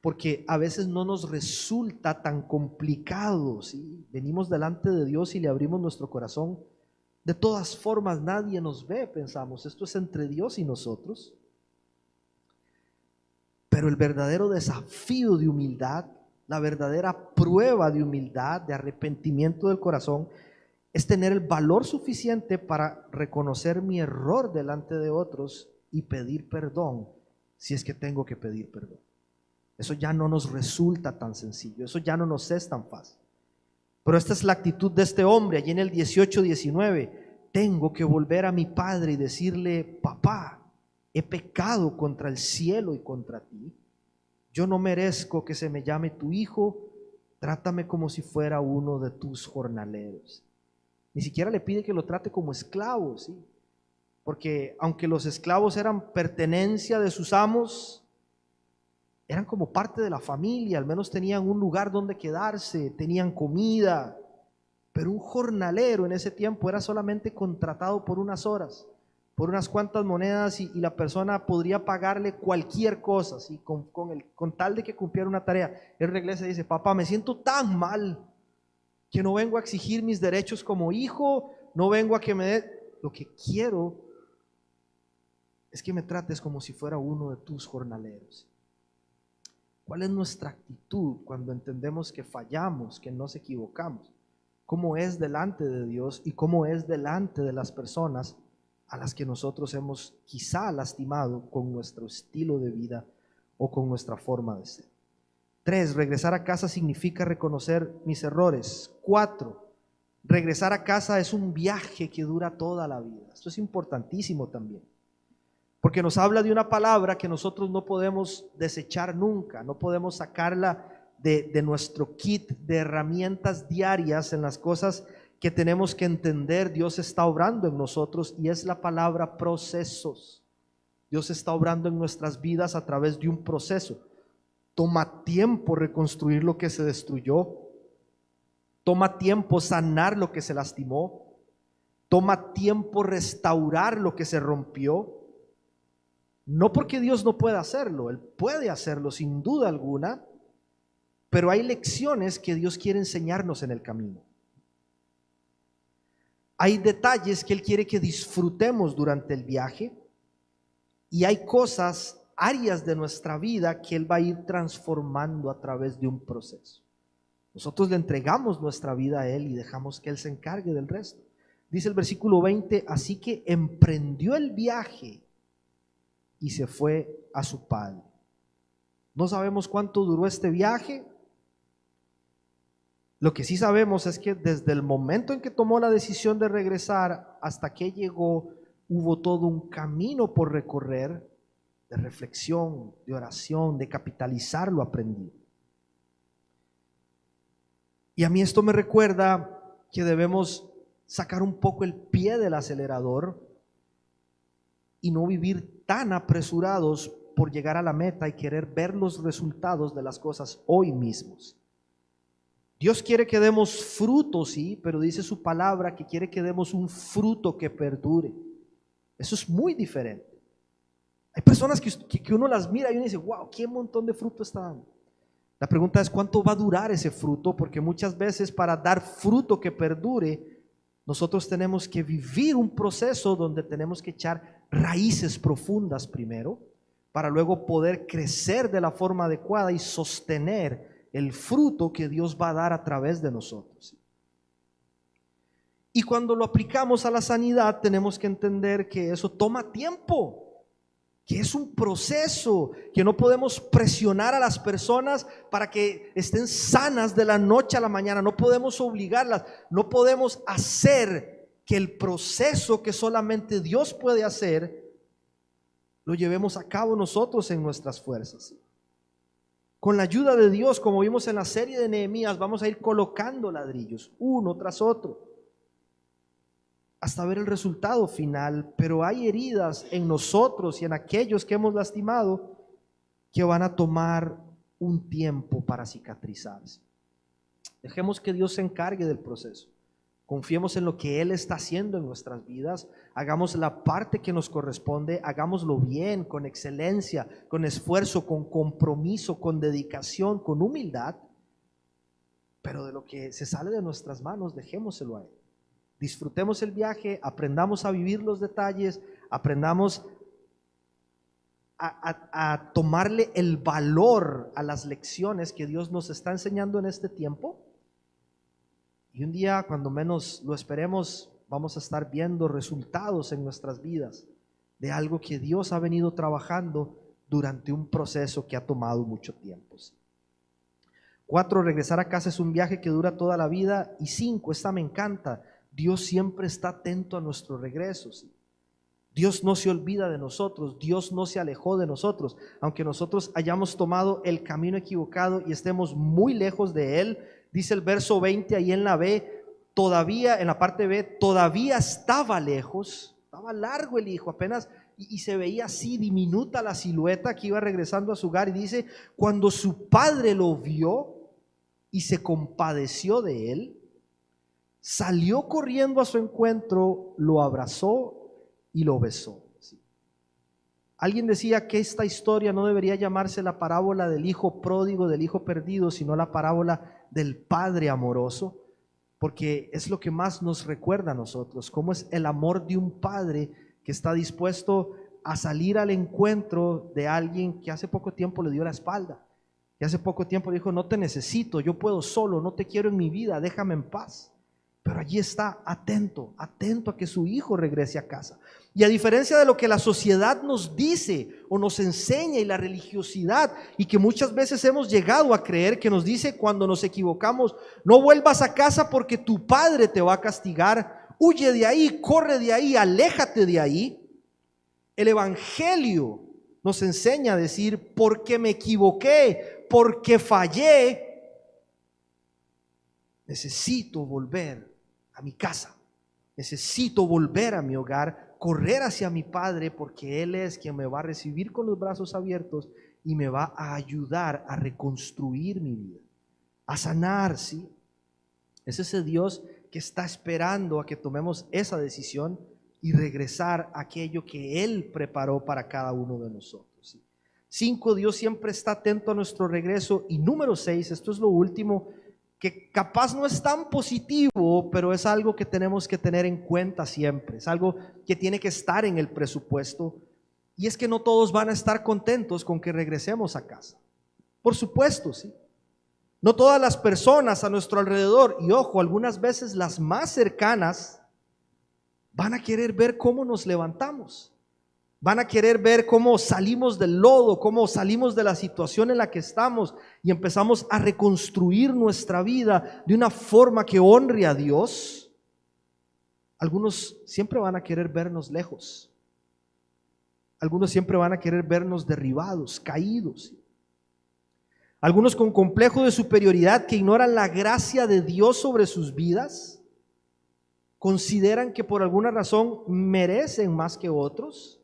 porque a veces no nos resulta tan complicado, ¿sí? Venimos delante de Dios y le abrimos nuestro corazón. De todas formas, nadie nos ve, pensamos, esto es entre Dios y nosotros. Pero el verdadero desafío de humildad, la verdadera prueba de humildad, de arrepentimiento del corazón, es tener el valor suficiente para reconocer mi error delante de otros y pedir perdón, si es que tengo que pedir perdón. Eso ya no nos resulta tan sencillo, eso ya no nos es tan fácil. Pero esta es la actitud de este hombre, allí en el 18-19. Tengo que volver a mi padre y decirle: papá, he pecado contra el cielo y contra ti. Yo no merezco que se me llame tu hijo, trátame como si fuera uno de tus jornaleros. Ni siquiera le pide que lo trate como esclavo, ¿sí? Porque aunque los esclavos eran pertenencia de sus amos, eran como parte de la familia, al menos tenían un lugar donde quedarse, tenían comida. Pero un jornalero en ese tiempo era solamente contratado por unas horas, por unas cuantas monedas, y la persona podría pagarle cualquier cosa, ¿sí? con tal de que cumpliera una tarea. Él regresa y dice: papá, me siento tan mal que no vengo a exigir mis derechos como hijo, no vengo a que me dé, lo que quiero es que me trates como si fuera uno de tus jornaleros. ¿Cuál es nuestra actitud cuando entendemos que fallamos, que nos equivocamos? ¿Cómo es delante de Dios y cómo es delante de las personas a las que nosotros hemos quizá lastimado con nuestro estilo de vida o con nuestra forma de ser? 3, regresar a casa significa reconocer mis errores. 4, regresar a casa es un viaje que dura toda la vida. Esto es importantísimo también, porque nos habla de una palabra que nosotros no podemos desechar nunca, no podemos sacarla de nuestro kit de herramientas diarias en las cosas que tenemos que entender. Dios está obrando en nosotros, y es la palabra procesos. Dios está obrando en nuestras vidas a través de un proceso. Toma tiempo reconstruir lo que se destruyó, toma tiempo sanar lo que se lastimó, toma tiempo restaurar lo que se rompió. No porque Dios no pueda hacerlo, Él puede hacerlo sin duda alguna, pero hay lecciones que Dios quiere enseñarnos en el camino. Hay detalles que Él quiere que disfrutemos durante el viaje, y hay cosas, áreas de nuestra vida que Él va a ir transformando a través de un proceso. Nosotros le entregamos nuestra vida a Él y dejamos que Él se encargue del resto. Dice el versículo 20: así que emprendió el viaje y se fue a su padre. No sabemos cuánto duró este viaje. Lo que sí sabemos es que desde el momento en que tomó la decisión de regresar hasta que llegó, hubo todo un camino por recorrer, de reflexión, de oración, de capitalizar lo aprendido. Y a mí esto me recuerda que debemos sacar un poco el pie del acelerador y no vivir tan apresurados por llegar a la meta y querer ver los resultados de las cosas hoy mismos. Dios quiere que demos fruto, sí, pero dice su palabra que quiere que demos un fruto que perdure. Eso es muy diferente. Hay personas que uno las mira y uno dice: wow, qué montón de fruto está dando. La pregunta es: ¿cuánto va a durar ese fruto? Porque muchas veces, para dar fruto que perdure, nosotros tenemos que vivir un proceso donde tenemos que echar raíces profundas primero, para luego poder crecer de la forma adecuada y sostener el fruto que Dios va a dar a través de nosotros. Y cuando lo aplicamos a la sanidad, tenemos que entender que eso toma tiempo, que es un proceso, que no podemos presionar a las personas para que estén sanas de la noche a la mañana, no podemos obligarlas, no podemos hacer que el proceso que solamente Dios puede hacer, lo llevemos a cabo nosotros en nuestras fuerzas. Con la ayuda de Dios, como vimos en la serie de Nehemías, vamos a ir colocando ladrillos, uno tras otro, hasta ver el resultado final. Pero hay heridas en nosotros y en aquellos que hemos lastimado que van a tomar un tiempo para cicatrizarse. Dejemos que Dios se encargue del proceso. Confiemos en lo que Él está haciendo en nuestras vidas. Hagamos la parte que nos corresponde. Hagámoslo bien, con excelencia, con esfuerzo, con compromiso, con dedicación, con humildad. Pero de lo que se sale de nuestras manos, dejémoselo a Él. Disfrutemos el viaje, aprendamos a vivir los detalles, aprendamos a tomarle el valor a las lecciones que Dios nos está enseñando en este tiempo. Y un día, cuando menos lo esperemos, vamos a estar viendo resultados en nuestras vidas de algo que Dios ha venido trabajando durante un proceso que ha tomado mucho tiempo. 4, regresar a casa es un viaje que dura toda la vida. Y 5, esta me encanta, Dios siempre está atento a nuestros regresos. Dios no se olvida de nosotros, Dios no se alejó de nosotros, aunque nosotros hayamos tomado el camino equivocado y estemos muy lejos de Él. Dice el verso 20 ahí en la B, todavía, en la parte B, todavía estaba lejos, estaba largo el hijo, apenas, y se veía así diminuta la silueta que iba regresando a su hogar. Y dice, cuando su padre lo vio y se compadeció de él, salió corriendo a su encuentro, lo abrazó y lo besó. Alguien decía que esta historia no debería llamarse la parábola del hijo pródigo, del hijo perdido, sino la parábola del padre amoroso, porque es lo que más nos recuerda a nosotros, cómo es el amor de un padre que está dispuesto a salir al encuentro de alguien que hace poco tiempo le dio la espalda, que hace poco tiempo dijo, no te necesito, yo puedo solo, no te quiero en mi vida, déjame en paz. Pero allí está atento a que su hijo regrese a casa. Y a diferencia de lo que la sociedad nos dice o nos enseña, y la religiosidad, y que muchas veces hemos llegado a creer, que nos dice cuando nos equivocamos, no vuelvas a casa porque tu padre te va a castigar, huye de ahí, corre de ahí, aléjate de ahí. El evangelio nos enseña a decir, porque me equivoqué, porque fallé, necesito volver a mi casa, necesito volver a mi hogar, correr hacia mi padre, porque Él es quien me va a recibir con los brazos abiertos y me va a ayudar a reconstruir mi vida, a sanar, ¿sí? Es ese Dios que está esperando a que tomemos esa decisión y regresar a aquello que Él preparó para cada uno de nosotros, ¿sí? 5, Dios siempre está atento a nuestro regreso. Y número 6, esto es lo último, que capaz no es tan positivo, pero es algo que tenemos que tener en cuenta siempre, es algo que tiene que estar en el presupuesto, y es que no todos van a estar contentos con que regresemos a casa. Por supuesto, sí. No todas las personas a nuestro alrededor, y ojo, algunas veces las más cercanas, van a querer ver cómo nos levantamos. Van a querer ver cómo salimos del lodo, cómo salimos de la situación en la que estamos y empezamos a reconstruir nuestra vida de una forma que honre a Dios. Algunos siempre van a querer vernos lejos. Algunos siempre van a querer vernos derribados, caídos. Algunos con complejo de superioridad que ignoran la gracia de Dios sobre sus vidas, consideran que por alguna razón merecen más que otros.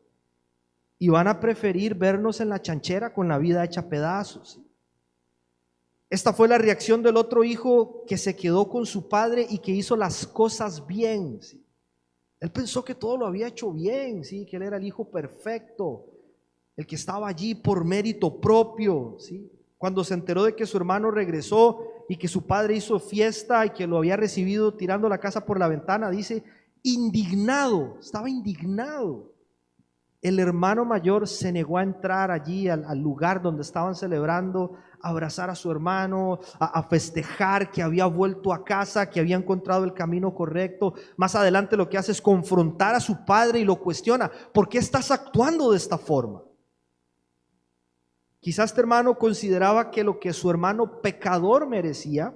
Y van a preferir vernos en la chanchera con la vida hecha pedazos. Esta fue la reacción del otro hijo que se quedó con su padre y que hizo las cosas bien, ¿sí? Él pensó que todo lo había hecho bien, ¿sí? Que él era el hijo perfecto, el que estaba allí por mérito propio, ¿sí? Cuando se enteró de que su hermano regresó y que su padre hizo fiesta y que lo había recibido tirando la casa por la ventana, dice, indignado, estaba indignado. El hermano mayor se negó a entrar allí al lugar donde estaban celebrando, a abrazar a su hermano, a festejar que había vuelto a casa, que había encontrado el camino correcto. Más adelante lo que hace es confrontar a su padre y lo cuestiona: ¿por qué estás actuando de esta forma? Quizás este hermano consideraba que lo que su hermano pecador merecía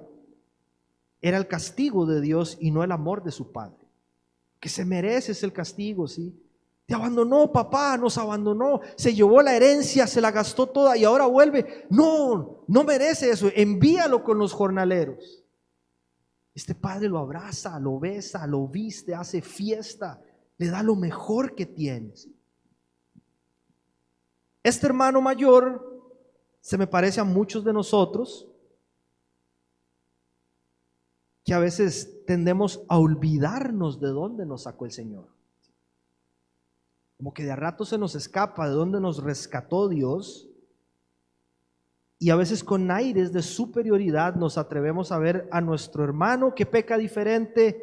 era el castigo de Dios y no el amor de su padre. que se merece el castigo, ¿sí? Te abandonó, papá, nos abandonó, se llevó la herencia, se la gastó toda y ahora vuelve. No, no merece eso, envíalo con los jornaleros. Este padre lo abraza, lo besa, lo viste, hace fiesta, le da lo mejor que tiene, ¿sí? Este hermano mayor se me parece a muchos de nosotros que a veces tendemos a olvidarnos de dónde nos sacó el Señor. Como que de a rato se nos escapa de dónde nos rescató Dios, y a veces con aires de superioridad nos atrevemos a ver a nuestro hermano que peca diferente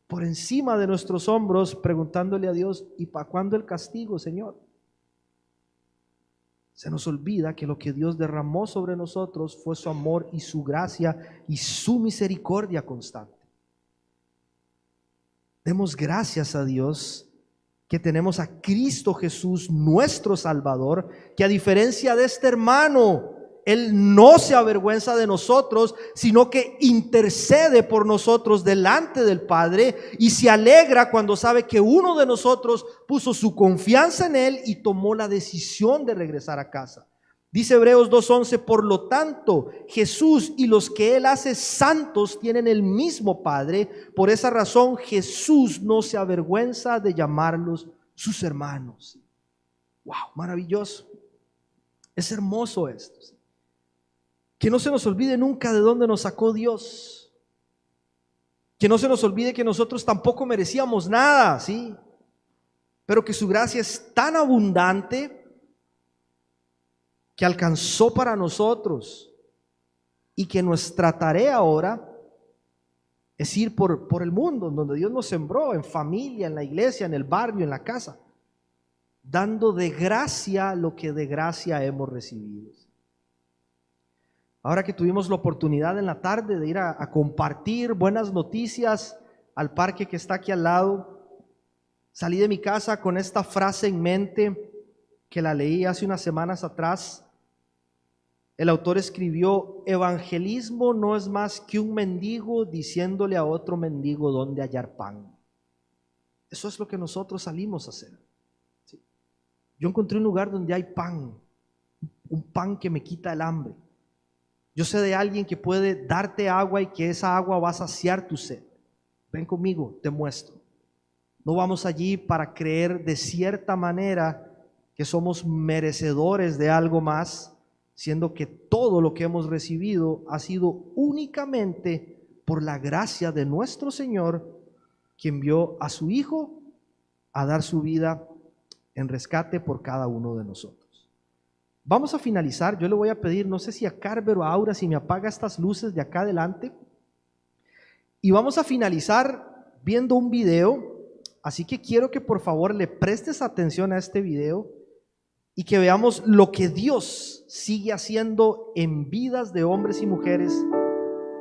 por encima de nuestros hombros, preguntándole a Dios: ¿y para cuándo el castigo, Señor? Se nos olvida que lo que Dios derramó sobre nosotros fue su amor y su gracia y su misericordia constante. Demos gracias a Dios que tenemos a Cristo Jesús, nuestro Salvador, que a diferencia de este hermano, Él no se avergüenza de nosotros, sino que intercede por nosotros delante del Padre y se alegra cuando sabe que uno de nosotros puso su confianza en Él y tomó la decisión de regresar a casa. Dice Hebreos 2:11: por lo tanto, Jesús y los que Él hace santos tienen el mismo Padre. Por esa razón, Jesús no se avergüenza de llamarlos sus hermanos. ¡Wow! Maravilloso. Es hermoso esto. Que no se nos olvide nunca de dónde nos sacó Dios. Que no se nos olvide que nosotros tampoco merecíamos nada, ¿sí? Pero que su gracia es tan abundante que alcanzó para nosotros, y que nuestra tarea ahora es ir por el mundo donde Dios nos sembró, en familia, en la iglesia, en el barrio, en la casa, dando de gracia lo que de gracia hemos recibido. Ahora que tuvimos la oportunidad en la tarde de ir a compartir buenas noticias al parque que está aquí al lado, salí de mi casa con esta frase en mente que la leí hace unas semanas atrás. El autor escribió: evangelismo no es más que un mendigo diciéndole a otro mendigo dónde hallar pan. Eso es lo que nosotros salimos a hacer, ¿sí? Yo encontré un lugar donde hay pan, un pan que me quita el hambre. Yo sé de alguien que puede darte agua y que esa agua va a saciar tu sed. Ven conmigo, te muestro. No vamos allí para creer de cierta manera que somos merecedores de algo más, siendo que todo lo que hemos recibido ha sido únicamente por la gracia de nuestro Señor, que envió a su Hijo a dar su vida en rescate por cada uno de nosotros. Vamos a finalizar. Yo le voy a pedir, no sé si a Carver o a Aura, si me apaga estas luces de acá adelante, y vamos a finalizar viendo un video. Así que quiero que por favor le prestes atención a este video y que veamos lo que Dios sigue haciendo en vidas de hombres y mujeres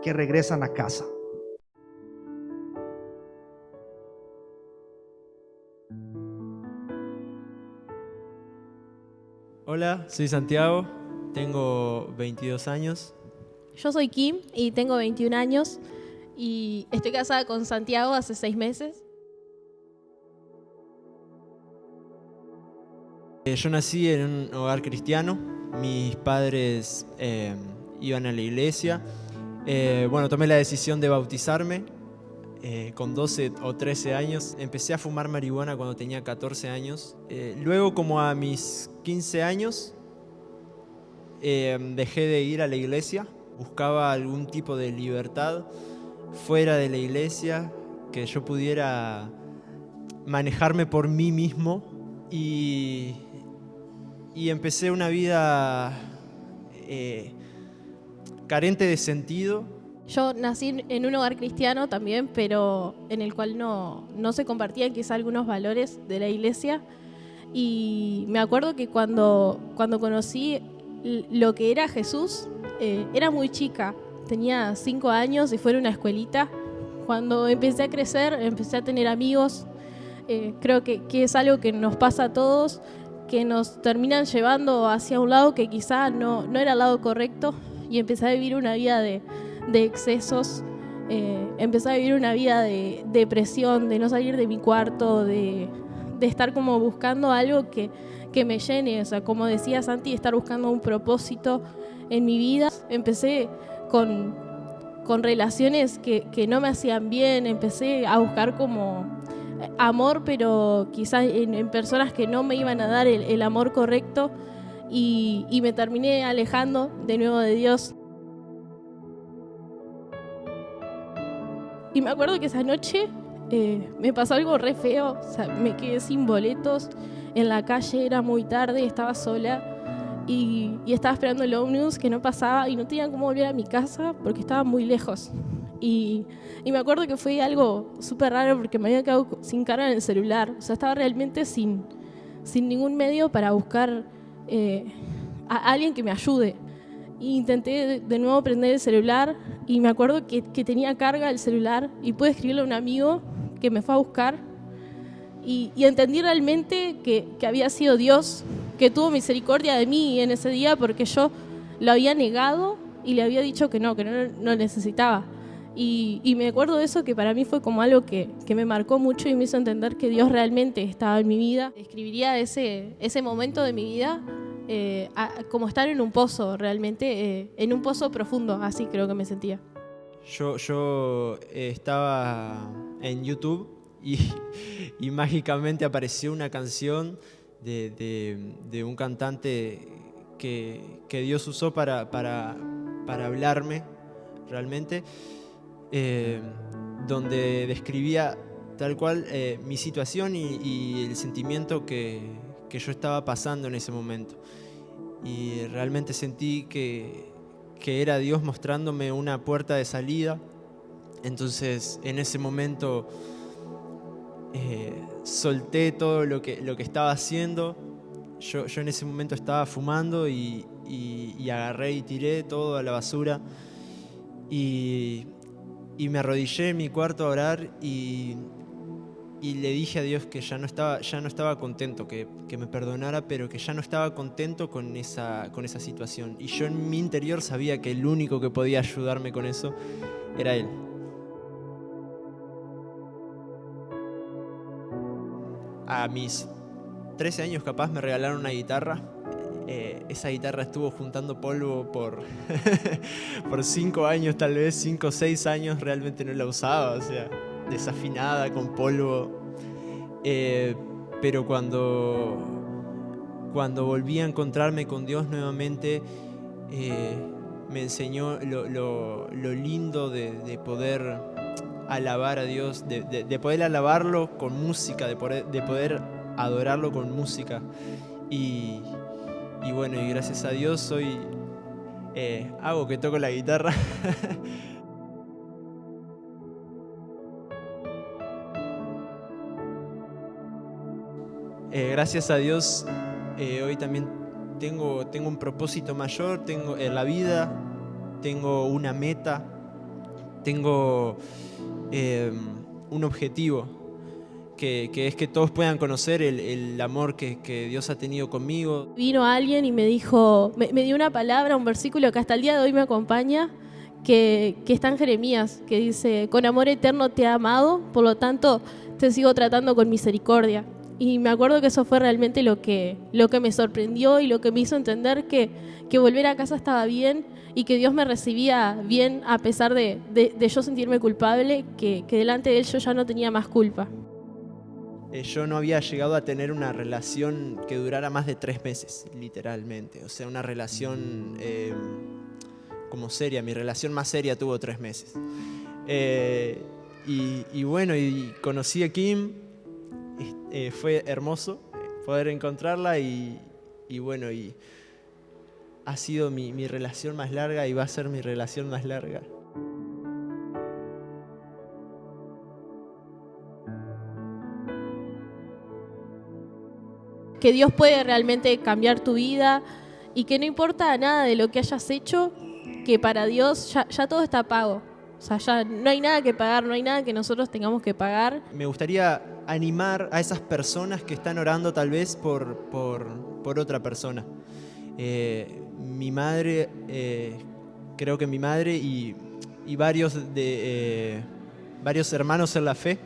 que regresan a casa.
Hola, soy Santiago, tengo 22 años.
Yo soy Kim y tengo 21 años y estoy casada con Santiago hace 6 meses.
Yo nací en un hogar cristiano, mis padres iban a la iglesia. Tomé la decisión de bautizarme con 12 o 13 años. Empecé a fumar marihuana cuando tenía 14 años. Luego, como a mis 15 años, dejé de ir a la iglesia. Buscaba algún tipo de libertad fuera de la iglesia, que yo pudiera manejarme por mí mismo, y empecé una vida carente de sentido.
Yo nací en un hogar cristiano también, pero en el cual no se compartían quizá algunos valores de la iglesia. Y me acuerdo que cuando conocí lo que era Jesús, era muy chica, tenía 5 años y fue en una escuelita. Cuando empecé a crecer, empecé a tener amigos. Creo que es algo que nos pasa a todos, que nos terminan llevando hacia un lado que quizá no era el lado correcto, y empecé a vivir una vida de excesos, empecé a vivir una vida de depresión, de no salir de mi cuarto, de estar como buscando algo que me llene. O sea, como decía Santi, estar buscando un propósito en mi vida. Empecé con relaciones que no me hacían bien, empecé a buscar como amor, pero quizás en personas que no me iban a dar el amor correcto, y me terminé alejando de nuevo de Dios. Y me acuerdo que esa noche me pasó algo re feo. O sea, me quedé sin boletos en la calle, era muy tarde, estaba sola y estaba esperando el ómnibus que no pasaba y no tenía cómo volver a mi casa porque estaba muy lejos. Y me acuerdo que fue algo súper raro porque me había quedado sin carga en el celular. O sea, estaba realmente sin ningún medio para buscar a alguien que me ayude. Y intenté de nuevo prender el celular y me acuerdo que tenía carga el celular y pude escribirle a un amigo que me fue a buscar y entendí realmente que había sido Dios, que tuvo misericordia de mí en ese día porque yo lo había negado y le había dicho que no necesitaba. Y me acuerdo de eso, que para mí fue como algo que me marcó mucho y me hizo entender que Dios realmente estaba en mi vida. Escribiría ese momento de mi vida como estar en un pozo, realmente, en un pozo profundo, así creo que me sentía.
Yo estaba en YouTube y mágicamente apareció una canción de un cantante que Dios usó para hablarme realmente, donde describía tal cual mi situación y el sentimiento que yo estaba pasando en ese momento. Y realmente sentí que era Dios mostrándome una puerta de salida. Entonces, en ese momento solté todo lo que estaba haciendo. Yo en ese momento estaba fumando y agarré y tiré todo a la basura. Y me arrodillé en mi cuarto a orar y le dije a Dios que ya no estaba contento, que me perdonara, pero que ya no estaba contento con esa situación. Y yo en mi interior sabía que el único que podía ayudarme con eso era Él. A mis 13 años capaz me regalaron una guitarra. Esa guitarra estuvo juntando polvo por 5 años, tal vez 5 o 6 años, realmente no la usaba, o sea, desafinada, con polvo. Pero cuando volví a encontrarme con Dios nuevamente, me enseñó lo lindo de poder alabar a Dios, de poder alabarlo con música, de poder adorarlo con música. Y bueno, y gracias a Dios hoy hago que toco la guitarra. Gracias a Dios hoy también tengo un propósito mayor, tengo en la vida, tengo una meta, tengo un objetivo. Que es que todos puedan conocer el amor que Dios ha tenido conmigo.
Vino alguien y me dijo, me dio una palabra, un versículo que hasta el día de hoy me acompaña, que está en Jeremías, que dice: con amor eterno te he amado, por lo tanto te sigo tratando con misericordia. Y me acuerdo que eso fue realmente lo que me sorprendió y lo que me hizo entender que volver a casa estaba bien y que Dios me recibía bien a pesar de yo sentirme culpable, que delante de Él yo ya no tenía más culpa.
Yo no había llegado a tener una relación que durara más de 3 meses, literalmente. O sea, una relación como seria. Mi relación más seria tuvo 3 meses. Y bueno, y conocí a Kim. Fue hermoso poder encontrarla y bueno, y ha sido mi relación más larga y va a ser mi relación más larga.
Que Dios puede realmente cambiar tu vida y que no importa nada de lo que hayas hecho, que para Dios ya todo está pago. O sea, ya no hay nada que pagar, no hay nada que nosotros tengamos que pagar.
Me gustaría animar a esas personas que están orando tal vez por otra persona. Mi madre, creo que mi madre y y varios hermanos en la fe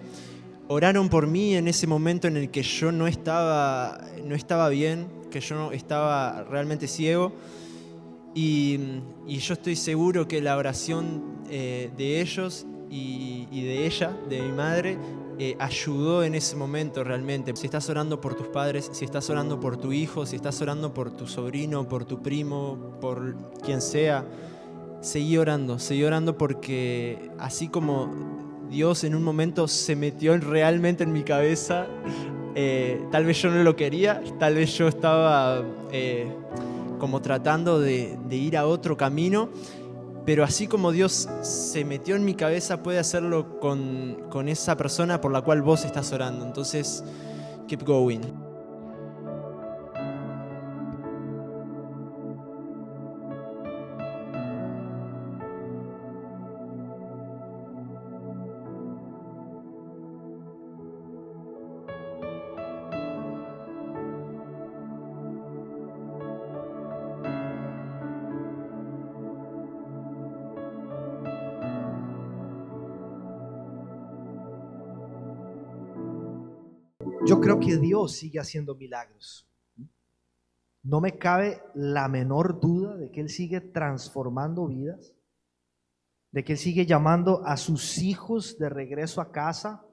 oraron por mí en ese momento en el que yo no estaba bien, que yo estaba realmente ciego. Y yo estoy seguro que la oración de ellos y de ella, de mi madre, ayudó en ese momento realmente. Si estás orando por tus padres, si estás orando por tu hijo, si estás orando por tu sobrino, por tu primo, por quien sea, seguí orando porque así como Dios en un momento se metió realmente en mi cabeza, tal vez yo no lo quería, tal vez yo estaba como tratando de ir a otro camino, pero así como Dios se metió en mi cabeza, puede hacerlo con esa persona por la cual vos estás orando. Entonces, keep going.
Yo creo que Dios sigue haciendo milagros. No me cabe la menor duda de que Él sigue transformando vidas, de que Él sigue llamando a sus hijos de regreso a casa,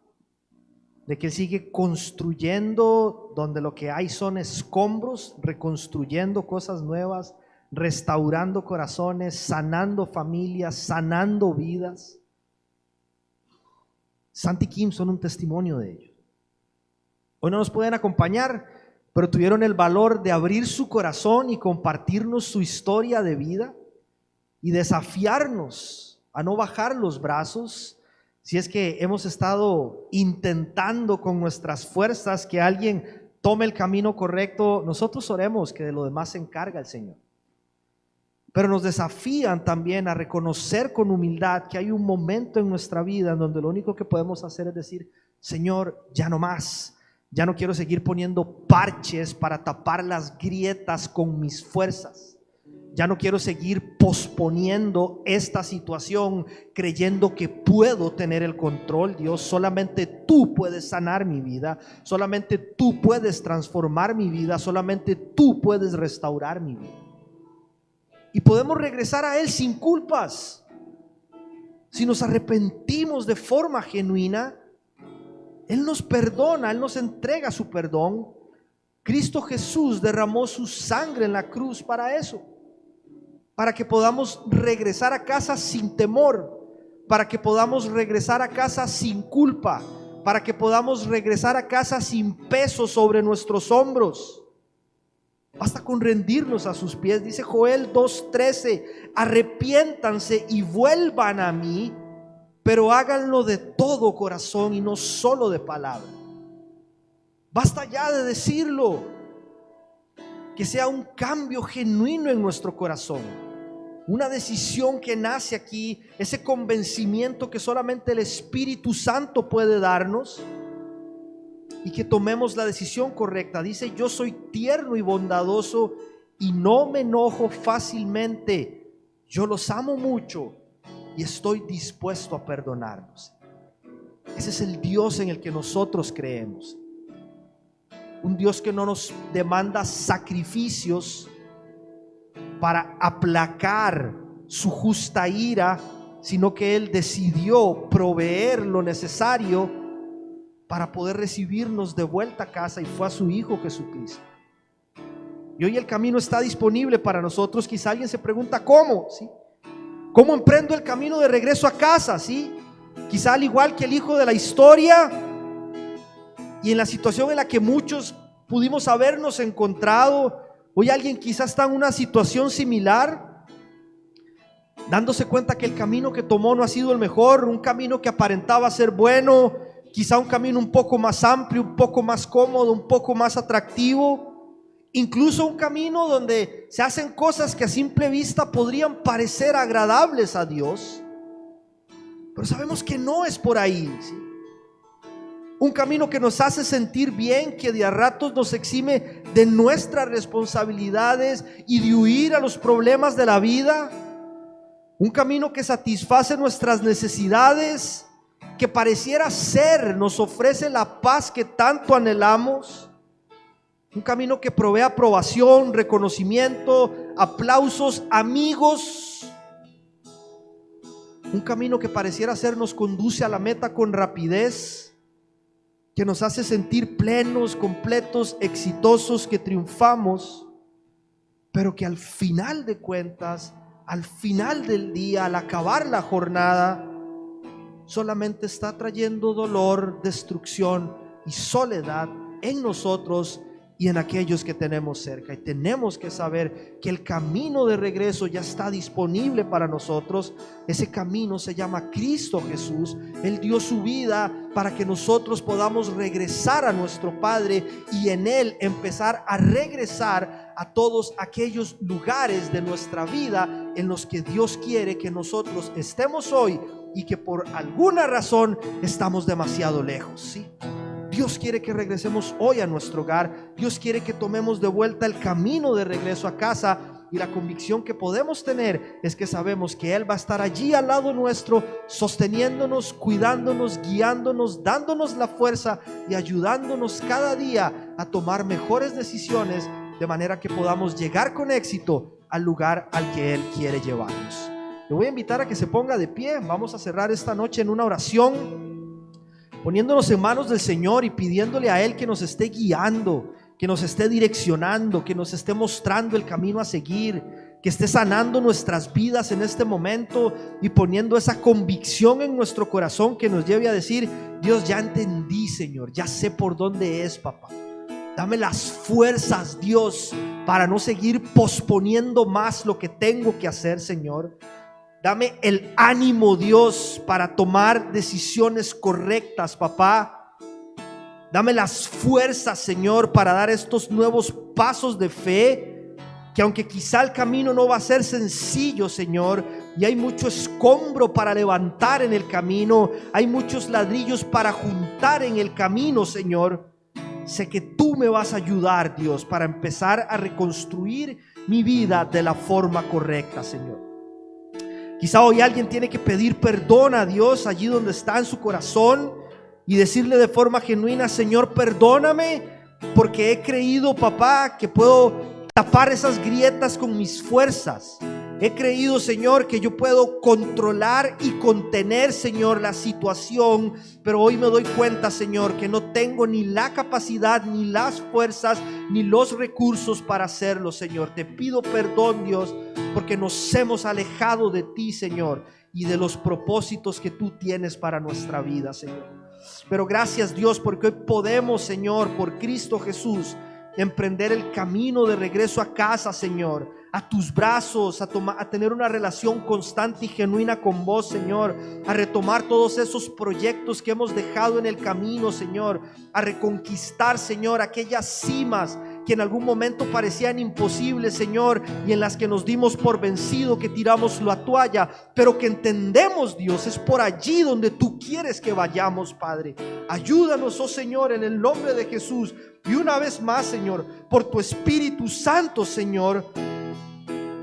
de que Él sigue construyendo donde lo que hay son escombros, reconstruyendo cosas nuevas, restaurando corazones, sanando familias, sanando vidas. Santi y Kim son un testimonio de ello. Hoy no nos pueden acompañar, pero tuvieron el valor de abrir su corazón y compartirnos su historia de vida y desafiarnos a no bajar los brazos. Si es que hemos estado intentando con nuestras fuerzas que alguien tome el camino correcto, nosotros oremos que de lo demás se encarga el Señor. Pero nos desafían también a reconocer con humildad que hay un momento en nuestra vida en donde lo único que podemos hacer es decir: Señor, ya no más. Ya no quiero seguir poniendo parches para tapar las grietas con mis fuerzas. Ya no quiero seguir posponiendo esta situación creyendo que puedo tener el control. Dios, solamente tú puedes sanar mi vida. Solamente tú puedes transformar mi vida. Solamente tú puedes restaurar mi vida. Y podemos regresar a Él sin culpas. Si nos arrepentimos de forma genuina, Él nos perdona, Él nos entrega su perdón. Cristo Jesús derramó su sangre en la cruz para eso, para que podamos regresar a casa sin temor, para que podamos regresar a casa sin culpa, para que podamos regresar a casa sin peso sobre nuestros hombros. Basta con rendirnos a sus pies. Dice Joel 2:13: arrepiéntanse y vuelvan a mí, pero háganlo de todo corazón y no solo de palabra. Basta ya de decirlo. Que sea un cambio genuino en nuestro corazón, una decisión que nace aquí, ese convencimiento que solamente el Espíritu Santo puede darnos, y que tomemos la decisión correcta. Dice: yo soy tierno y bondadoso y no me enojo fácilmente. Yo los amo mucho y estoy dispuesto a perdonarlos. Ese es el Dios en el que nosotros creemos. Un Dios que no nos demanda sacrificios para aplacar su justa ira, sino que Él decidió proveer lo necesario para poder recibirnos de vuelta a casa, y fue a su Hijo Jesucristo. Y hoy el camino está disponible para nosotros. Quizá alguien se pregunta: ¿cómo? ¿Sí? ¿Cómo emprendo el camino de regreso a casa? ¿Sí? Quizá al igual que el hijo de la historia, y en la situación en la que muchos pudimos habernos encontrado, hoy alguien quizá está en una situación similar, dándose cuenta que el camino que tomó no ha sido el mejor, un camino que aparentaba ser bueno, quizá un camino un poco más amplio, un poco más cómodo, un poco más atractivo. Incluso un camino donde se hacen cosas que a simple vista podrían parecer agradables a Dios, pero sabemos que no es por ahí, ¿sí? Un camino que nos hace sentir bien, que de a ratos nos exime de nuestras responsabilidades y de huir a los problemas de la vida. un camino que satisface nuestras necesidades, que pareciera ser, nos ofrece la paz que tanto anhelamos. Un camino que provee aprobación, reconocimiento, aplausos, amigos. Un camino que pareciera ser nos conduce a la meta con rapidez, que nos hace sentir plenos, completos, exitosos, que triunfamos, pero que al final de cuentas, al final del día, al acabar la jornada, solamente está trayendo dolor, destrucción y soledad en nosotros y en aquellos que tenemos cerca. Y tenemos que saber que el camino de regreso ya está disponible para nosotros. Ese camino se llama Cristo Jesús. Él dio su vida para que nosotros podamos regresar a nuestro Padre y en Él empezar a regresar a todos aquellos lugares de nuestra vida en los que Dios quiere que nosotros estemos hoy y que por alguna razón estamos demasiado lejos, ¿sí? Dios quiere que regresemos hoy a nuestro hogar. Dios quiere que tomemos de vuelta el camino de regreso a casa. Y la convicción que podemos tener es que sabemos que Él va a estar allí al lado nuestro, sosteniéndonos, cuidándonos, guiándonos, dándonos la fuerza y ayudándonos cada día a tomar mejores decisiones, de manera que podamos llegar con éxito al lugar al que Él quiere llevarnos. Le voy a invitar a que se ponga de pie. Vamos a cerrar esta noche en una oración, poniéndonos en manos del Señor y pidiéndole a Él que nos esté guiando, que nos esté direccionando, que nos esté mostrando el camino a seguir, que esté sanando nuestras vidas en este momento y poniendo esa convicción en nuestro corazón que nos lleve a decir: Dios, ya entendí, Señor, ya sé por dónde es, papá. Dame las fuerzas, Dios, para no seguir posponiendo más lo que tengo que hacer, Señor. Dame el ánimo, Dios, para tomar decisiones correctas, papá. Dame las fuerzas, Señor, para dar estos nuevos pasos de fe, que aunque quizá el camino no va a ser sencillo, Señor, y hay mucho escombro para levantar en el camino, hay muchos ladrillos para juntar en el camino, Señor, sé que tú me vas a ayudar, Dios, para empezar a reconstruir mi vida de la forma correcta, Señor. Quizá hoy alguien tiene que pedir perdón a Dios allí donde está en su corazón y decirle de forma genuina: Señor, perdóname porque he creído, papá, que puedo tapar esas grietas con mis fuerzas. He creído, Señor, que yo puedo controlar y contener, Señor, la situación, pero hoy me doy cuenta, Señor, que no tengo ni la capacidad, ni las fuerzas, ni los recursos para hacerlo, Señor. Te pido perdón, Dios, porque nos hemos alejado de ti, Señor, y de los propósitos que tú tienes para nuestra vida, Señor. Pero gracias, Dios, porque hoy podemos, Señor, por Cristo Jesús, emprender el camino de regreso a casa, Señor, a tus brazos, a tener una relación constante y genuina con vos, Señor, a retomar todos esos proyectos que hemos dejado en el camino, Señor, a reconquistar, Señor, aquellas cimas que en algún momento parecían imposibles, Señor, y en las que nos dimos por vencido, que tiramos la toalla, pero que entendemos, Dios, es por allí donde tú quieres que vayamos, Padre. Ayúdanos, oh Señor, en el nombre de Jesús. Y una vez más, Señor, por tu Espíritu Santo, Señor,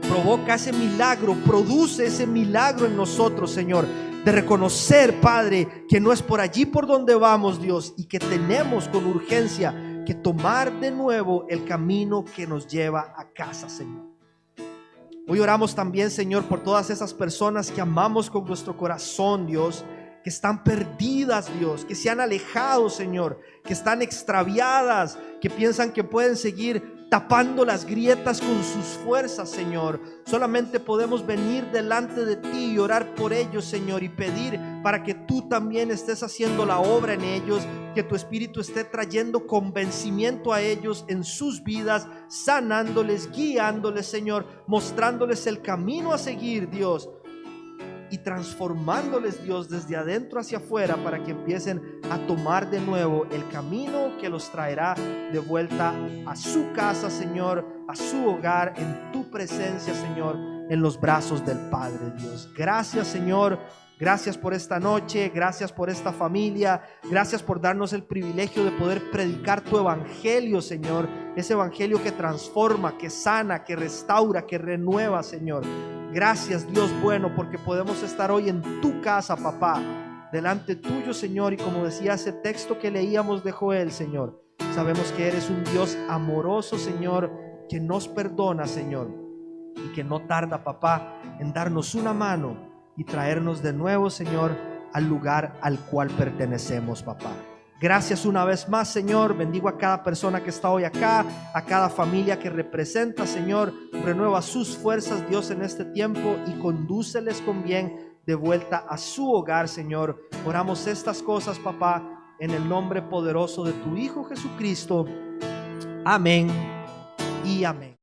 provoca ese milagro, produce ese milagro en nosotros, Señor, de reconocer, Padre, que no es por allí por donde vamos, Dios, y que tenemos con urgencia que tomar de nuevo el camino que nos lleva a casa, Señor. Hoy oramos también, Señor, por todas esas personas que amamos con nuestro corazón, Dios, que están perdidas, Dios, que se han alejado, Señor, que están extraviadas, que piensan que pueden seguir tapando las grietas con sus fuerzas, Señor. Solamente podemos venir delante de ti y orar por ellos, Señor, y pedir para que tú también estés haciendo la obra en ellos, que tu Espíritu esté trayendo convencimiento a ellos en sus vidas, sanándoles, guiándoles, Señor, mostrándoles el camino a seguir, Dios, y transformándoles, Dios, desde adentro hacia afuera, para que empiecen a tomar de nuevo el camino que los traerá de vuelta a su casa, Señor, a su hogar, en tu presencia, Señor, en los brazos del Padre, Dios. Gracias, Señor. Gracias por esta noche, gracias por esta familia, gracias por darnos el privilegio de poder predicar tu evangelio, Señor, ese evangelio que transforma, que sana, que restaura, que renueva, Señor. Gracias, Dios bueno, porque podemos estar hoy en tu casa, papá, delante tuyo, Señor. Y como decía ese texto que leíamos de Joel, Señor, sabemos que eres un Dios amoroso, Señor, que nos perdona, Señor, y que no tarda, papá, en darnos una mano y traernos de nuevo, Señor, al lugar al cual pertenecemos, papá. Gracias una vez más, Señor. Bendigo a cada persona que está hoy acá, a cada familia que representa, Señor. Renueva sus fuerzas, Dios, en este tiempo y condúceles con bien de vuelta a su hogar, Señor. Oramos estas cosas, papá, en el nombre poderoso de tu Hijo Jesucristo. Amén y amén.